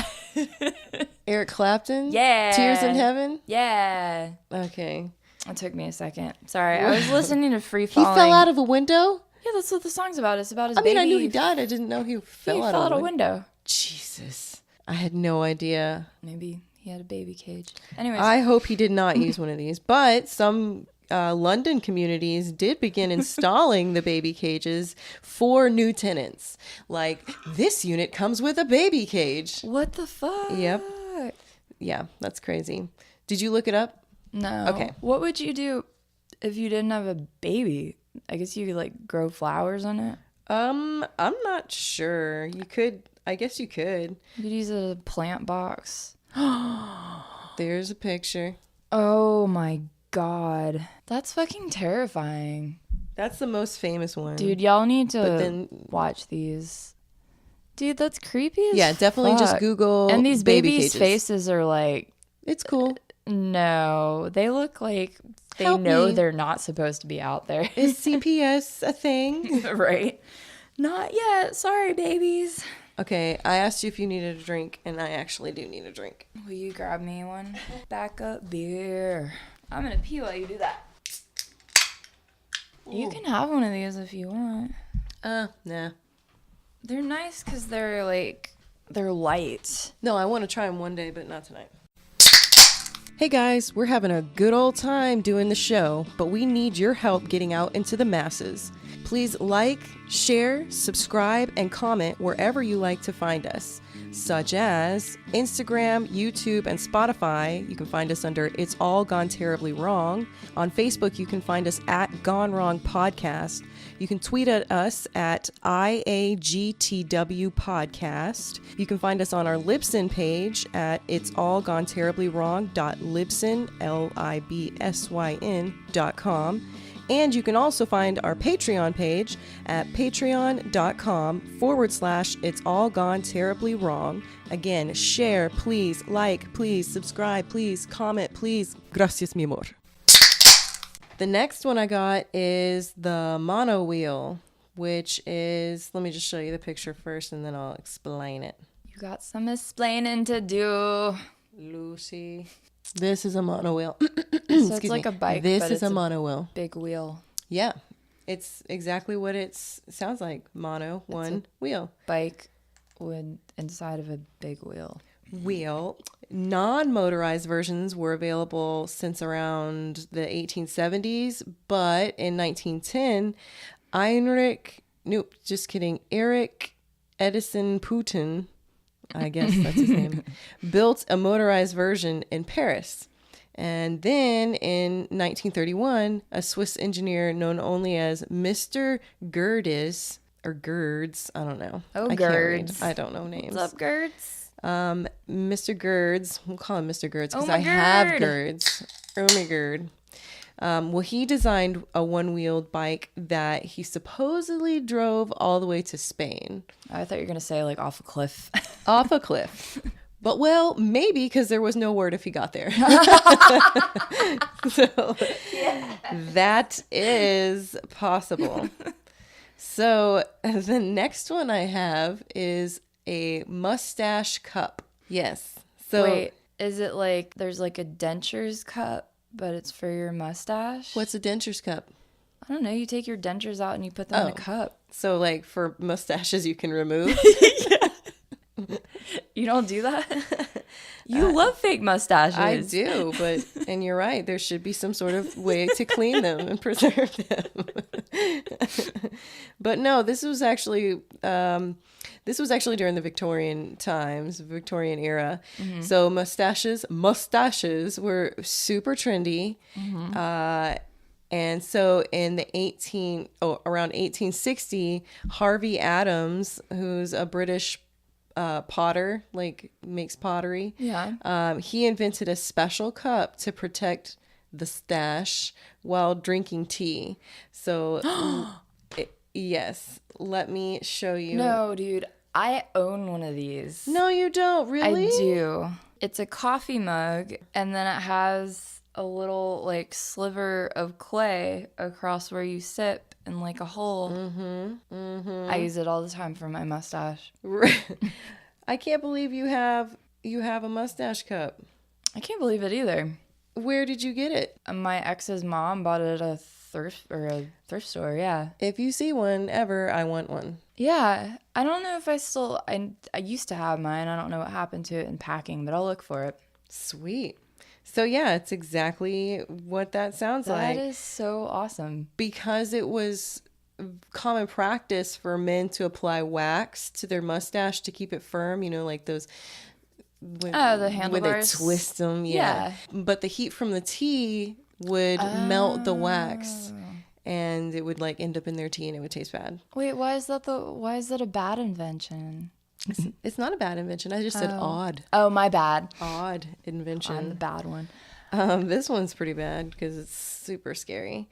Eric Clapton? Yeah. Tears in Heaven? Yeah. Okay. It took me a second. Sorry, I was listening to Free Falling. He fell out of a window? Yeah, that's what the song's about. It's about his baby. I knew he died. I didn't know he fell out of a window. Jesus. I had no idea. Maybe he had a baby cage. Anyways. I hope he did not use one of these. But some London communities did begin installing the baby cages for new tenants. Like, this unit comes with a baby cage. What the fuck? Yep. Yeah, that's crazy. Did you look it up? No. Okay. What would you do if you didn't have a baby? I guess you could like grow flowers on it. I'm not sure. You could. I guess you could. You could use a plant box. There's a picture. Oh my God. That's fucking terrifying. That's the most famous one. Dude, y'all need to watch these. Dude, that's creepy as Yeah, definitely fuck. just Google And these baby babies' cages. faces are like... It's cool. No, they look like they Help know me. they're not supposed to be out there. Is CPS a thing? Right? Not yet. Sorry, babies. Okay, I asked you if you needed a drink, and I actually do need a drink. Will you grab me one? Backup beer. I'm gonna pee while you do that. Ooh. You can have one of these if you want. Nah. They're nice because they're light. No, I want to try them one day, but not tonight. Hey guys, we're having a good old time doing the show, but we need your help getting out into the masses. Please like, share, subscribe, and comment wherever you like to find us, such as Instagram, YouTube, and Spotify. You can find us under It's All Gone Terribly Wrong. On Facebook, you can find us at Gone Wrong Podcast. You can tweet at us at IAGTW Podcast. You can find us on our Libsyn page at It's All Gone Terribly Wrong.libsyn, LIBSYN.com. And you can also find our Patreon page at patreon.com/It's All Gone Terribly Wrong. Again, share, please, like, please, subscribe, please, comment, please. Gracias, mi amor. The next one I got is the mono wheel, which is, let me just show you the picture first and then I'll explain it. You got some explaining to do. Lucy. This is a mono wheel. So it's like a bike, This but is it's a mono wheel. big wheel. Yeah. It's exactly what it sounds like. Mono, one wheel. Bike inside of a big wheel. Non-motorized versions were available since around the 1870s, but in 1910, Eric Edison Putin, I guess that's his name, built a motorized version in Paris. And then in 1931, a Swiss engineer known only as Mr. Gerdes, or Gerds, I don't know. Oh, I can't read. Gerds. I don't know names. What's up, Gerds? Mr. Gerds, we'll call him Mr. Gerds because Oh, I have Gerd. Gerds. Oh my Gerd. Well, he designed a one-wheeled bike that he supposedly drove all the way to Spain. I thought you were going to say like off a cliff. Off a cliff. But, well, maybe because there was no word if he got there. So that is possible. So the next one I have is a mustache cup. Yes. So Wait, is it like there's like a dentures cup, but it's for your mustache? what's a dentures cup? I don't know. You take your dentures out and you put them in a cup. So like for mustaches you can remove. You don't do that? You love fake mustaches. I do, and you're right. There should be some sort of way to clean them and preserve them. But no, this was actually during the Victorian times, Victorian era. Mm-hmm. So mustaches were super trendy. Mm-hmm. And so in the around 1860, Harvey Adams, who's a British potter, like makes pottery. Yeah. He invented a special cup to protect the stash while drinking tea. So, yes, let me show you. No, dude, I own one of these. No, you don't, really? I do. It's a coffee mug, and then it has a little like sliver of clay across where you sip in like a hole. Mm-hmm. Mm-hmm. I use it all the time for my mustache. I can't believe you have a mustache cup. I can't believe it either. Where did you get it? My ex's mom bought it at a thrift store. Yeah. If you see one ever, I want one. Yeah. I don't know if I used to have mine. I don't know what happened to it in packing, but I'll look for it. Sweet. So yeah, it's exactly what that sounds like. That is so awesome. Because it was common practice for men to apply wax to their mustache to keep it firm, like those the handlebars. when they twist them, yeah. But the heat from the tea would melt the wax, and it would like end up in their tea, and it would taste bad. Wait, why is that a bad invention? It's not a bad invention. I just said odd. Oh, my bad. Odd invention. I'm the bad one. This one's pretty bad because it's super scary.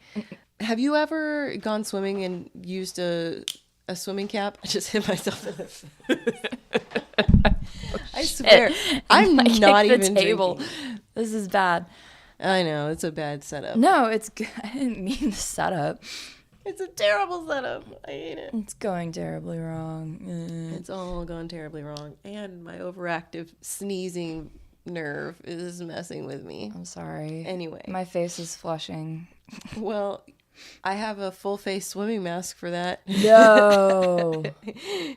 Have you ever gone swimming and used a swimming cap? I just hit myself in the face. I swear, I'm not even table. Drinking. This is bad. I know, it's a bad setup. No, it's good. I didn't mean the setup. It's a terrible setup. I hate it. It's going terribly wrong. It's all gone terribly wrong. And my overactive sneezing nerve is messing with me. I'm sorry. Anyway. My face is flushing. Well, I have a full face swimming mask for that. No.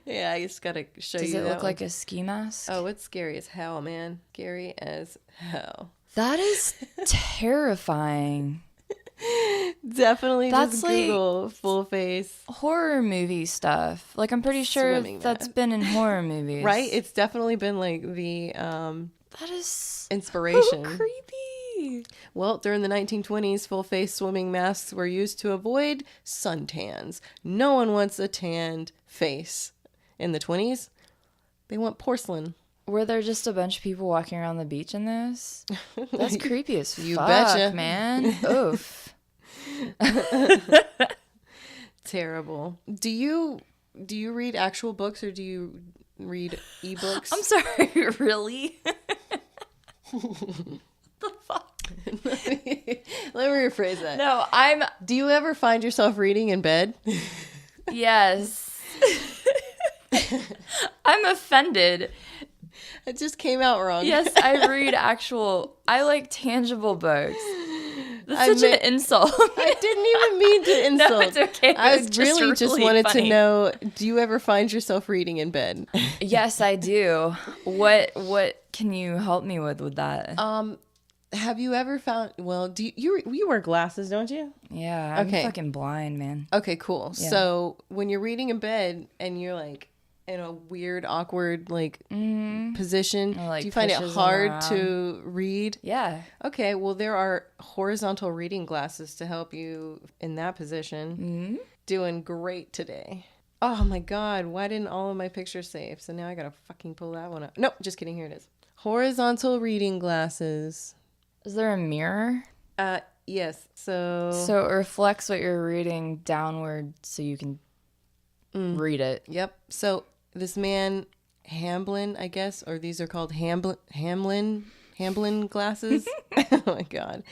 Yeah, I just gotta show you. Does it look one. like a ski mask? Oh, it's scary as hell, man. Scary as hell. That is terrifying. Definitely That's just like Google full face horror movie stuff. Like, I'm pretty sure that's been in horror movies. Right? It's definitely been like the that is inspiration. So creepy. Well, during the 1920s, full face swimming masks were used to avoid suntans. No one wants a tanned face. In the 20s, they want porcelain. Were there just a bunch of people walking around the beach in this? That's creepy as fuck, betcha. Man. Oof. Terrible. Do you read actual books or do you read ebooks? I'm sorry, really? The fuck? Let me rephrase that. No, Do you ever find yourself reading in bed? yes. I'm offended. It just came out wrong. Yes, I like tangible books. That's such an insult. I didn't even mean to insult. No, it's okay. I It's really just wanted funny. to know, do you ever find yourself reading in bed? Yes, I do. What can you help me with that? Have you ever found, well, do you wear glasses, don't you? Yeah, I'm Okay. fucking blind, man. Okay, cool. Yeah. So when you're reading in bed and you're like in a weird, awkward position, Or, like, do you find it pushes them hard around. to read? Yeah. Okay, well, there are horizontal reading glasses to help you in that position. Mm-hmm. Doing great today. Oh my God, why didn't all of my pictures save? So now I gotta fucking pull that one up. Nope, just kidding, here it is. Horizontal reading glasses. Is there a mirror? Yes, so So it reflects what you're reading downward so you can read it. yep. So this man, Hamblin, I guess, or these are called Hamblin glasses. Oh my God.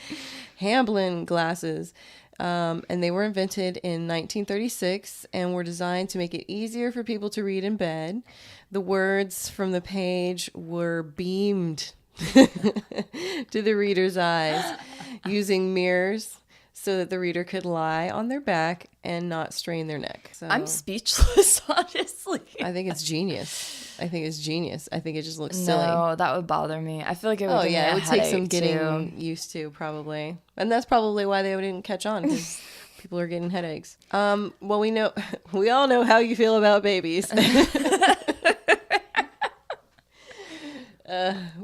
Hamblin glasses. And they were invented in 1936 and were designed to make it easier for people to read in bed. The words from the page were beamed to the reader's eyes using mirrors so that the reader could lie on their back and not strain their neck. So I'm speechless, honestly. I think it's genius. I think it just looks silly. No, that would bother me. I feel like it would Oh give me yeah, a it would take some headache, getting too. used to probably, and that's probably why they didn't catch on because people are getting headaches. Well, we all know how you feel about babies.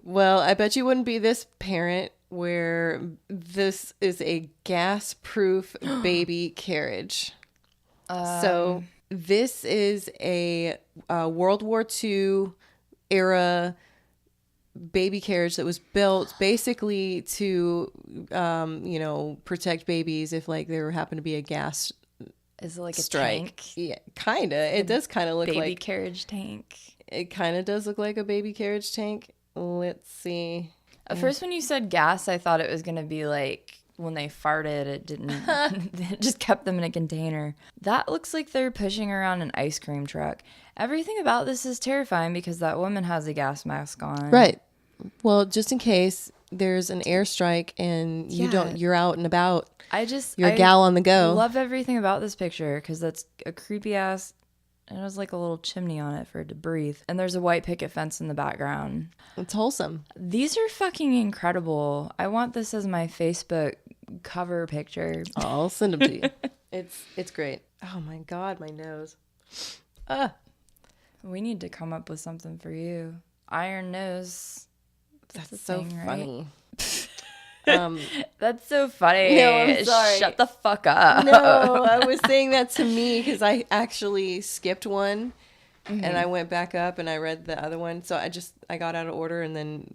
Well, I bet you wouldn't be this parent where this is a gas-proof baby carriage. So this is a World War II era baby carriage that was built basically to, protect babies if like there happened to be a gas Is it like a strike. tank? Yeah, kind of. It does kind of look Baby like carriage tank. it kind of does look like a baby carriage tank. Let's see. At first, when you said gas, I thought it was going to be like when they farted, it didn't, it just kept them in a container. That looks like they're pushing around an ice cream truck. Everything about this is terrifying because that woman has a gas mask on. Right. Well, just in case there's an airstrike and you're out and about. You're a gal on the go. I love everything about this picture because that's a creepy ass. And it has like a little chimney on it for it to breathe. And there's a white picket fence in the background. It's wholesome. These are fucking incredible. I want this as my Facebook cover picture. I'll send them to you. It's great. Oh my God, my nose. We need to come up with something for you. Iron nose. That's so funny. That's so funny. No, I'm sorry. Shut the fuck up. No, I was saying that to me because I actually skipped one and I went back up and I read the other one. So I got out of order and then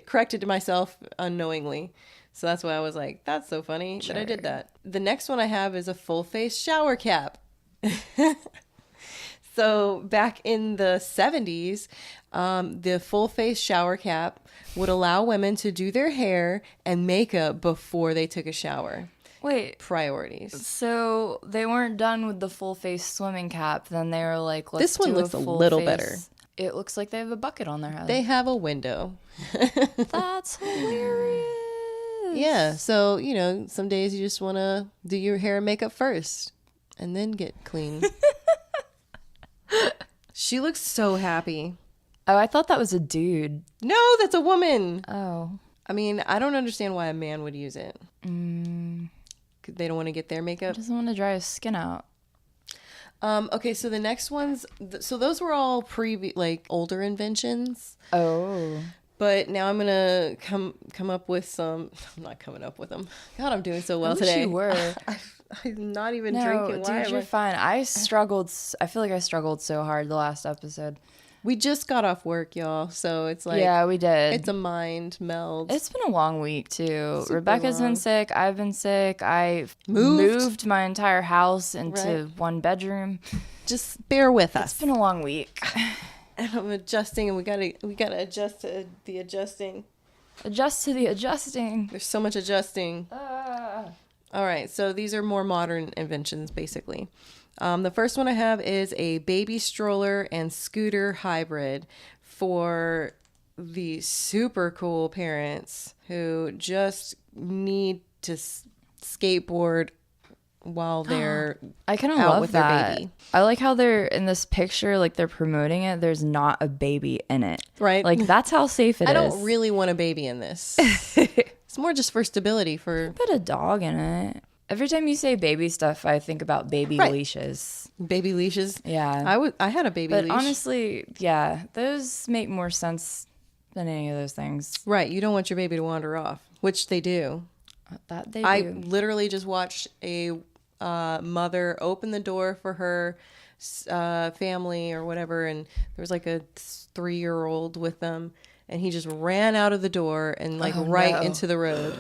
corrected myself unknowingly. So that's why I was like, that's so funny that I did that. The next one I have is a full face shower cap. So back in the 70s, the full face shower cap would allow women to do their hair and makeup before they took a shower. Wait. Priorities. So they weren't done with the full face swimming cap. Then they were like, let's This one do looks a full little face. better. It looks like they have a bucket on their head. They have a window. That's hilarious. Yeah. So, some days you just want to do your hair and makeup first and then get clean. She looks so happy. Oh, I thought that was a dude. No, that's a woman. Oh. I mean, I don't understand why a man would use it. They don't want to get their makeup. Doesn't want to dry his skin out. Okay, so the next ones, so those were all older inventions. Oh. But now I'm gonna come up with some. I'm not coming up with them. God, I'm doing so well I wish today. you were. I'm not even No, drinking. Why dude, you're fine. I feel like I struggled so hard the last episode. We just got off work, y'all. So it's like, yeah, we did. It's a mind meld. It's been a long week too. Super Rebecca's long. been sick. I've been sick. I moved my entire house into one bedroom. Just bear with us. It's been a long week. And I'm adjusting, and we gotta adjust to the adjusting. Adjust to the adjusting. There's so much adjusting. All right, so these are more modern inventions, basically. The first one I have is a baby stroller and scooter hybrid for the super cool parents who just need to skateboard while they're I kind of out love with that. their baby. I like how they're in this picture, like they're promoting it. There's not a baby in it. Right. Like that's how safe it is. I don't really want a baby in this. It's more just for stability. Put a dog in it. Every time you say baby stuff, I think about baby leashes. Baby leashes. Yeah. I had a baby But leash. honestly, yeah, those make more sense than any of those things. Right. You don't want your baby to wander off, which they do. That they do. I literally just watched a mother open the door for her family or whatever, and there was like a 3-year-old with them, and he just ran out of the door and into the road.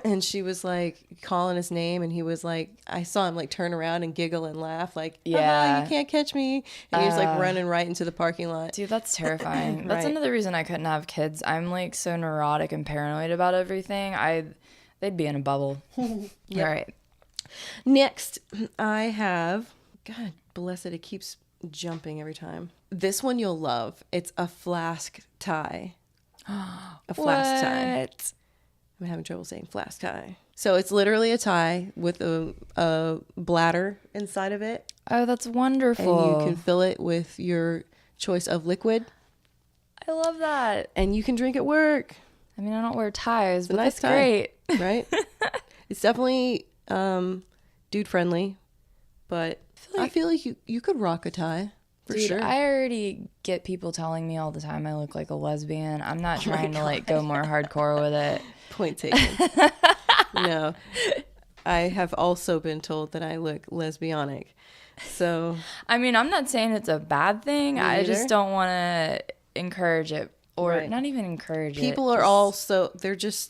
And she was like calling his name, and he was like, I saw him like turn around and giggle and laugh like, yeah, you can't catch me. And he was like running right into the parking lot. Dude, that's terrifying. That's another reason I couldn't have kids. I'm like so neurotic and paranoid about everything. They'd be in a bubble. Yep. All right. Next, I have, God bless it, it keeps jumping every time. This one you'll love. It's a flask tie. A flask tie. I'm having trouble saying flask tie. So it's literally a tie with a bladder inside of it. Oh, that's wonderful. And you can fill it with your choice of liquid. I love that. And you can drink at work. I mean, I don't wear ties, but nice that's great. Right? It's definitely dude friendly, but I feel like you could rock a tie. For sure. I already get people telling me all the time I look like a lesbian. I'm not trying to like go more hardcore with it. Point taken. No, I have also been told that I look lesbianic. So I mean, I'm not saying it's a bad thing. I just don't want to encourage it, or not even encourage it. People are all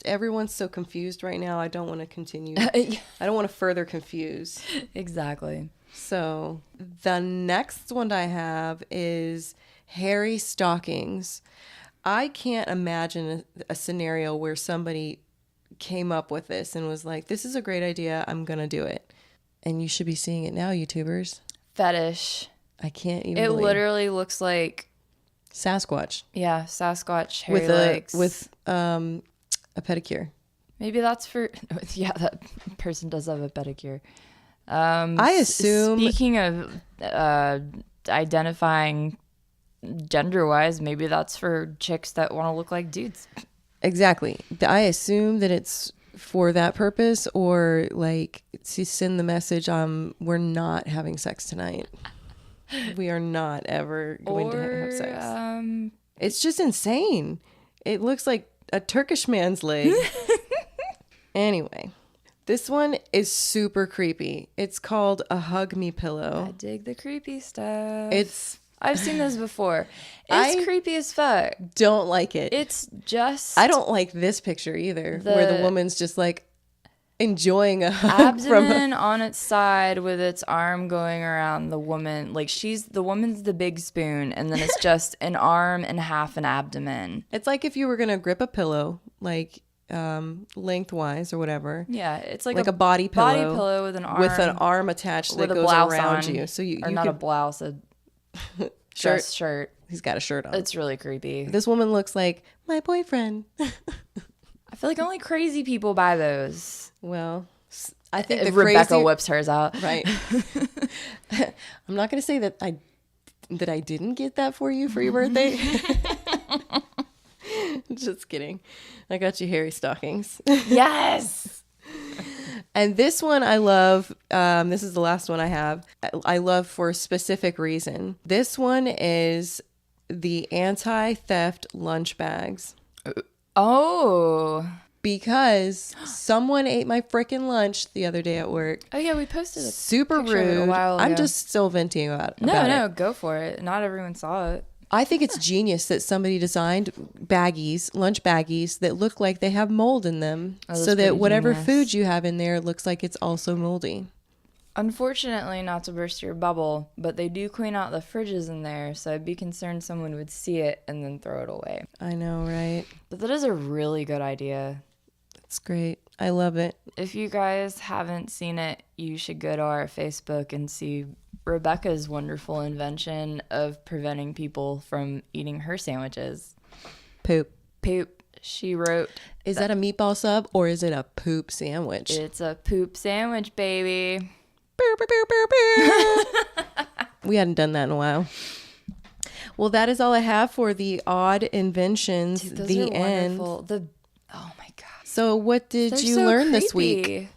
everyone's so confused right now. I don't want to continue. I don't want to further confuse. Exactly. So the next one I have is hairy stockings. I can't imagine a scenario where somebody came up with this and was like, this is a great idea. I'm going to do it. And you should be seeing it now, YouTubers. Fetish. I can't even It believe. Literally looks like Sasquatch. Yeah, Sasquatch hairy legs. With a pedicure. Maybe that's for... Yeah, that person does have a pedicure. I assume... Speaking of identifying gender-wise, maybe that's for chicks that want to look like dudes. Exactly. I assume that it's for that purpose, or like to send the message, we're not having sex tonight. We are not ever going to have sex. It's just insane. It looks like a Turkish man's leg. Anyway. This one is super creepy. It's called a hug me pillow. I dig the creepy stuff. I've seen this before. It's creepy as fuck. Don't like it. It's just... I don't like this picture either, where the woman's just like enjoying a hug abdomen on its side with its arm going around the woman. Like the woman's the big spoon, and then it's just an arm and half an abdomen. It's like if you were going to grip a pillow, like... lengthwise or whatever. Yeah, it's like a body pillow. Body pillow with an arm attached that goes around you. So you not a blouse, a shirt. He's got a shirt on. It's really creepy. This woman looks like my boyfriend. I feel like only crazy people buy those. Well, I think Rebecca whips hers out. Right. I'm not going to say that I didn't get that for you for your birthday. Just kidding. I got you hairy stockings. Yes. And this one I love. This is the last one I have. I love for a specific reason. This one is the anti-theft lunch bags. Oh. Because someone ate my freaking lunch the other day at work. Oh, yeah, we posted it. Super rude. A while ago. I'm just still venting about it. No, go for it. Not everyone saw it. I think it's genius that somebody designed lunch baggies that look like they have mold in them, so that whatever food you have in there looks like it's also moldy. Unfortunately, not to burst your bubble, but they do clean out the fridges in there, so I'd be concerned someone would see it and then throw it away. I know, right? But that is a really good idea. It's great. I love it. If you guys haven't seen it, you should go to our Facebook and see Rebecca's wonderful invention of preventing people from eating her sandwiches. Poop. She wrote... Is that a meatball sub or is it a poop sandwich? It's a poop sandwich, baby. We hadn't done that in a while. Well, that is all I have for the odd inventions. Dude, those the are end. wonderful. Oh my god. So what did They're you so learn this creepy. week?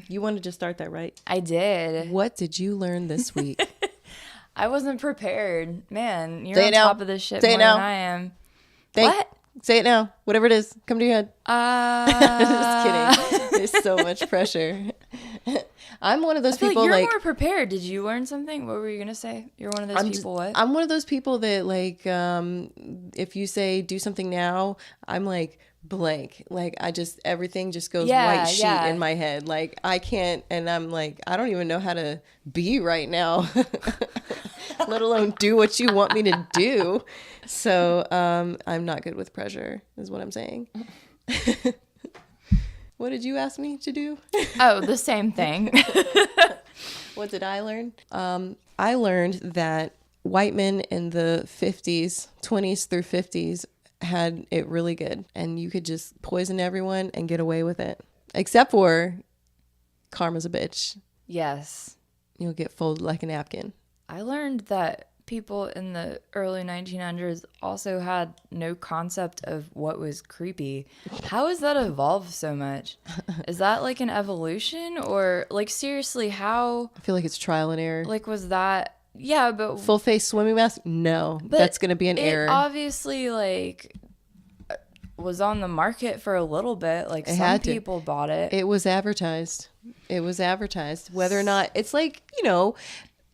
You wanted to start that, right? I did. What did you learn this week? I wasn't prepared. Man, you're Say on it now. top of this shit Say it more now. than I am. Think. What? Say it now. Whatever it is, come to your head. Just kidding. There's so much pressure. I'm one of those I feel people like you're like more prepared. Did you learn something? What were you gonna say? You're one of those people. What? I'm one of those people that like if you say do something now, I'm like blank. Like everything just goes white sheet in my head. Like I can't, and I'm like I don't even know how to be right now. Let alone do what you want me to do. So I'm not good with pressure is what I'm saying. What did you ask me to do? Oh, the same thing. What did I learn? I learned that white men in the 50s, 20s through 50s had it really good. And you could just poison everyone and get away with it. Except for karma's a bitch. Yes. You'll get folded like a napkin. I learned that people in the early 1900s also had no concept of what was creepy. How has that evolved so much? Is that like an evolution or like seriously how? I feel like it's trial and error. Like was that? Yeah, but full face swimming mask? No, that's going to be an error. Obviously like was on the market for a little bit. Like some people bought it. It was advertised. Whether or not it's like,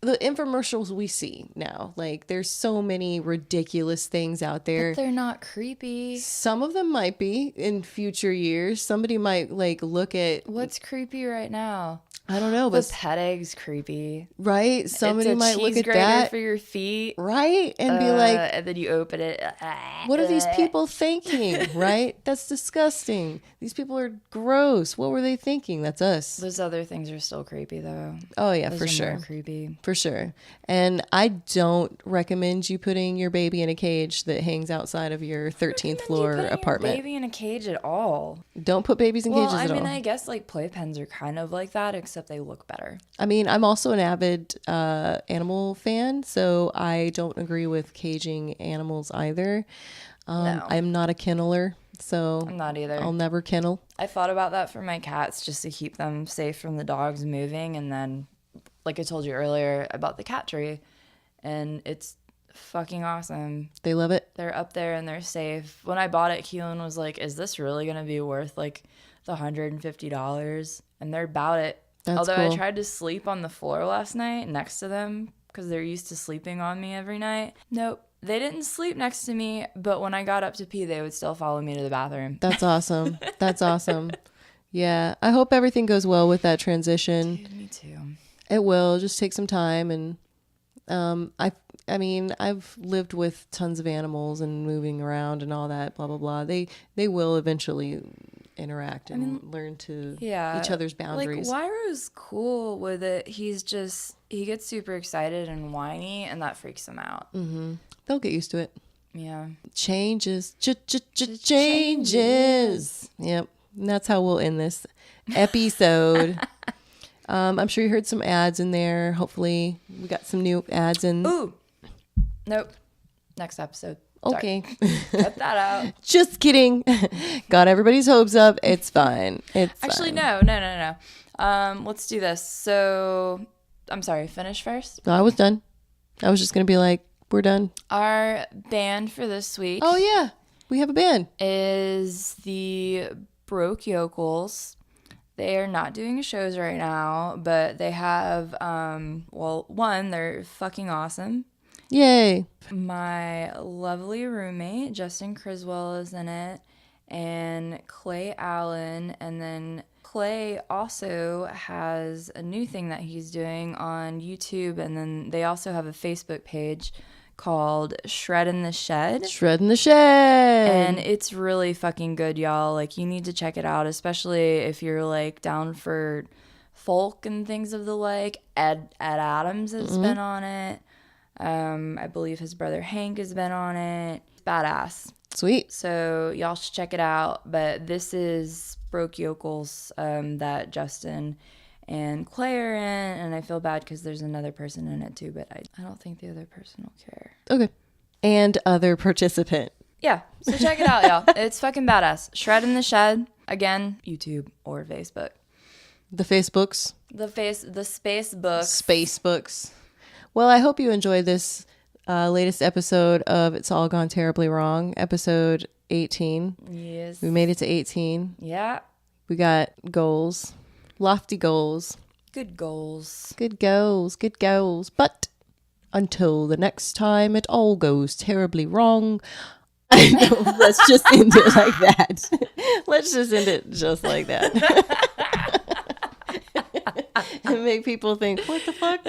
the infomercials we see now, like there's so many ridiculous things out there. But they're not creepy. Some of them might be in future years. Somebody might like look at what's creepy right now. I don't know, but the pet egg's creepy, right? Somebody might look at that for your feet, right, and be like, and then you open it. What are these people thinking? Right? That's disgusting. These people are gross. What were they thinking? That's us. Those other things are still creepy, though. Oh yeah, Those for are sure. More creepy, for sure. And I don't recommend you putting your baby in a cage that hangs outside of your 13th floor apartment. Your baby in a cage at all? Don't put babies in cages at all. I mean, I guess like playpens are kind of like that, except they look better. I mean, I'm also an avid animal fan, so I don't agree with caging animals either. No. I'm not a kenneler, so I'm not either. I'll never kennel. I thought about that for my cats just to keep them safe from the dogs moving, and then, like I told you earlier, I bought the cat tree, and it's fucking awesome. They love it. They're up there and they're safe. When I bought it, Keelan was like, "Is this really gonna be worth like the $150?" And they're about it. That's Although cool. I tried to sleep on the floor last night next to them because they're used to sleeping on me every night. Nope. They didn't sleep next to me, but when I got up to pee, they would still follow me to the bathroom. That's awesome. That's awesome. Yeah. I hope everything goes well with that transition. Dude, me too. It will. Just take some time. And I mean, I've lived with tons of animals and moving around and all that, blah, blah, blah. They will eventually interact and learn to each other's boundaries. Like Wyro's cool with it. He gets super excited and whiny, and that freaks him out. Mm-hmm. They'll get used to it. Yeah. Changes. Changes. Yep. And that's how we'll end this episode. I'm sure you heard some ads in there. Hopefully we got some new ads in. Ooh. Nope. Next episode. Okay. Cut that out. Just kidding. Got everybody's hopes up. It's fine. It's actually fine. No. Let's do this. So, I'm sorry. Finish first. No, I was done. I was just gonna be like, we're done. Our band for this week. Oh yeah, we have a band. Is the Broke Yokels. They are not doing shows right now, but they have one, they're fucking awesome. Yay. My lovely roommate, Justin Criswell, is in it, and Clay Allen. And then Clay also has a new thing that he's doing on YouTube, and then they also have a Facebook page called Shred in the Shed. Shred in the Shed. And it's really fucking good, y'all. Like, you need to check it out, especially if you're, like, down for folk and things of the like. Ed Adams has been on it. I believe his brother Hank has been on it. It's badass. Sweet. So y'all should check it out. But this is Broke Yokels that Justin and Clay are in, and I feel bad because there's another person in it too, but I don't think the other person will care. Okay. And other participant. Yeah, so check it out, y'all. It's fucking badass. Shred in the Shed. Again, YouTube or Facebook. The Facebooks. The Spacebooks. Spacebooks. Well, I hope you enjoyed this latest episode of It's All Gone Terribly Wrong, episode 18. Yes. We made it to 18. Yeah. We got goals. Lofty goals. Good goals. Good goals. Good goals. But until the next time it all goes terribly wrong, I know, let's just end it like that. Let's just end it just like that. And make people think, what the fuck?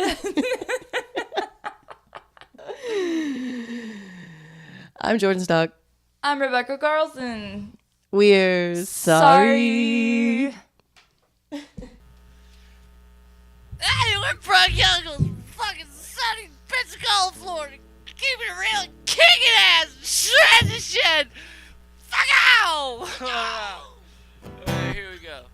I'm Jordyn Stock. I'm Rebecca Carlson. We're sorry. Hey, we're Broke Yokels, fucking sunny Pensacola, Florida. Keep it real and kicking ass, shred the shed. Fuck out! Alright, here we go.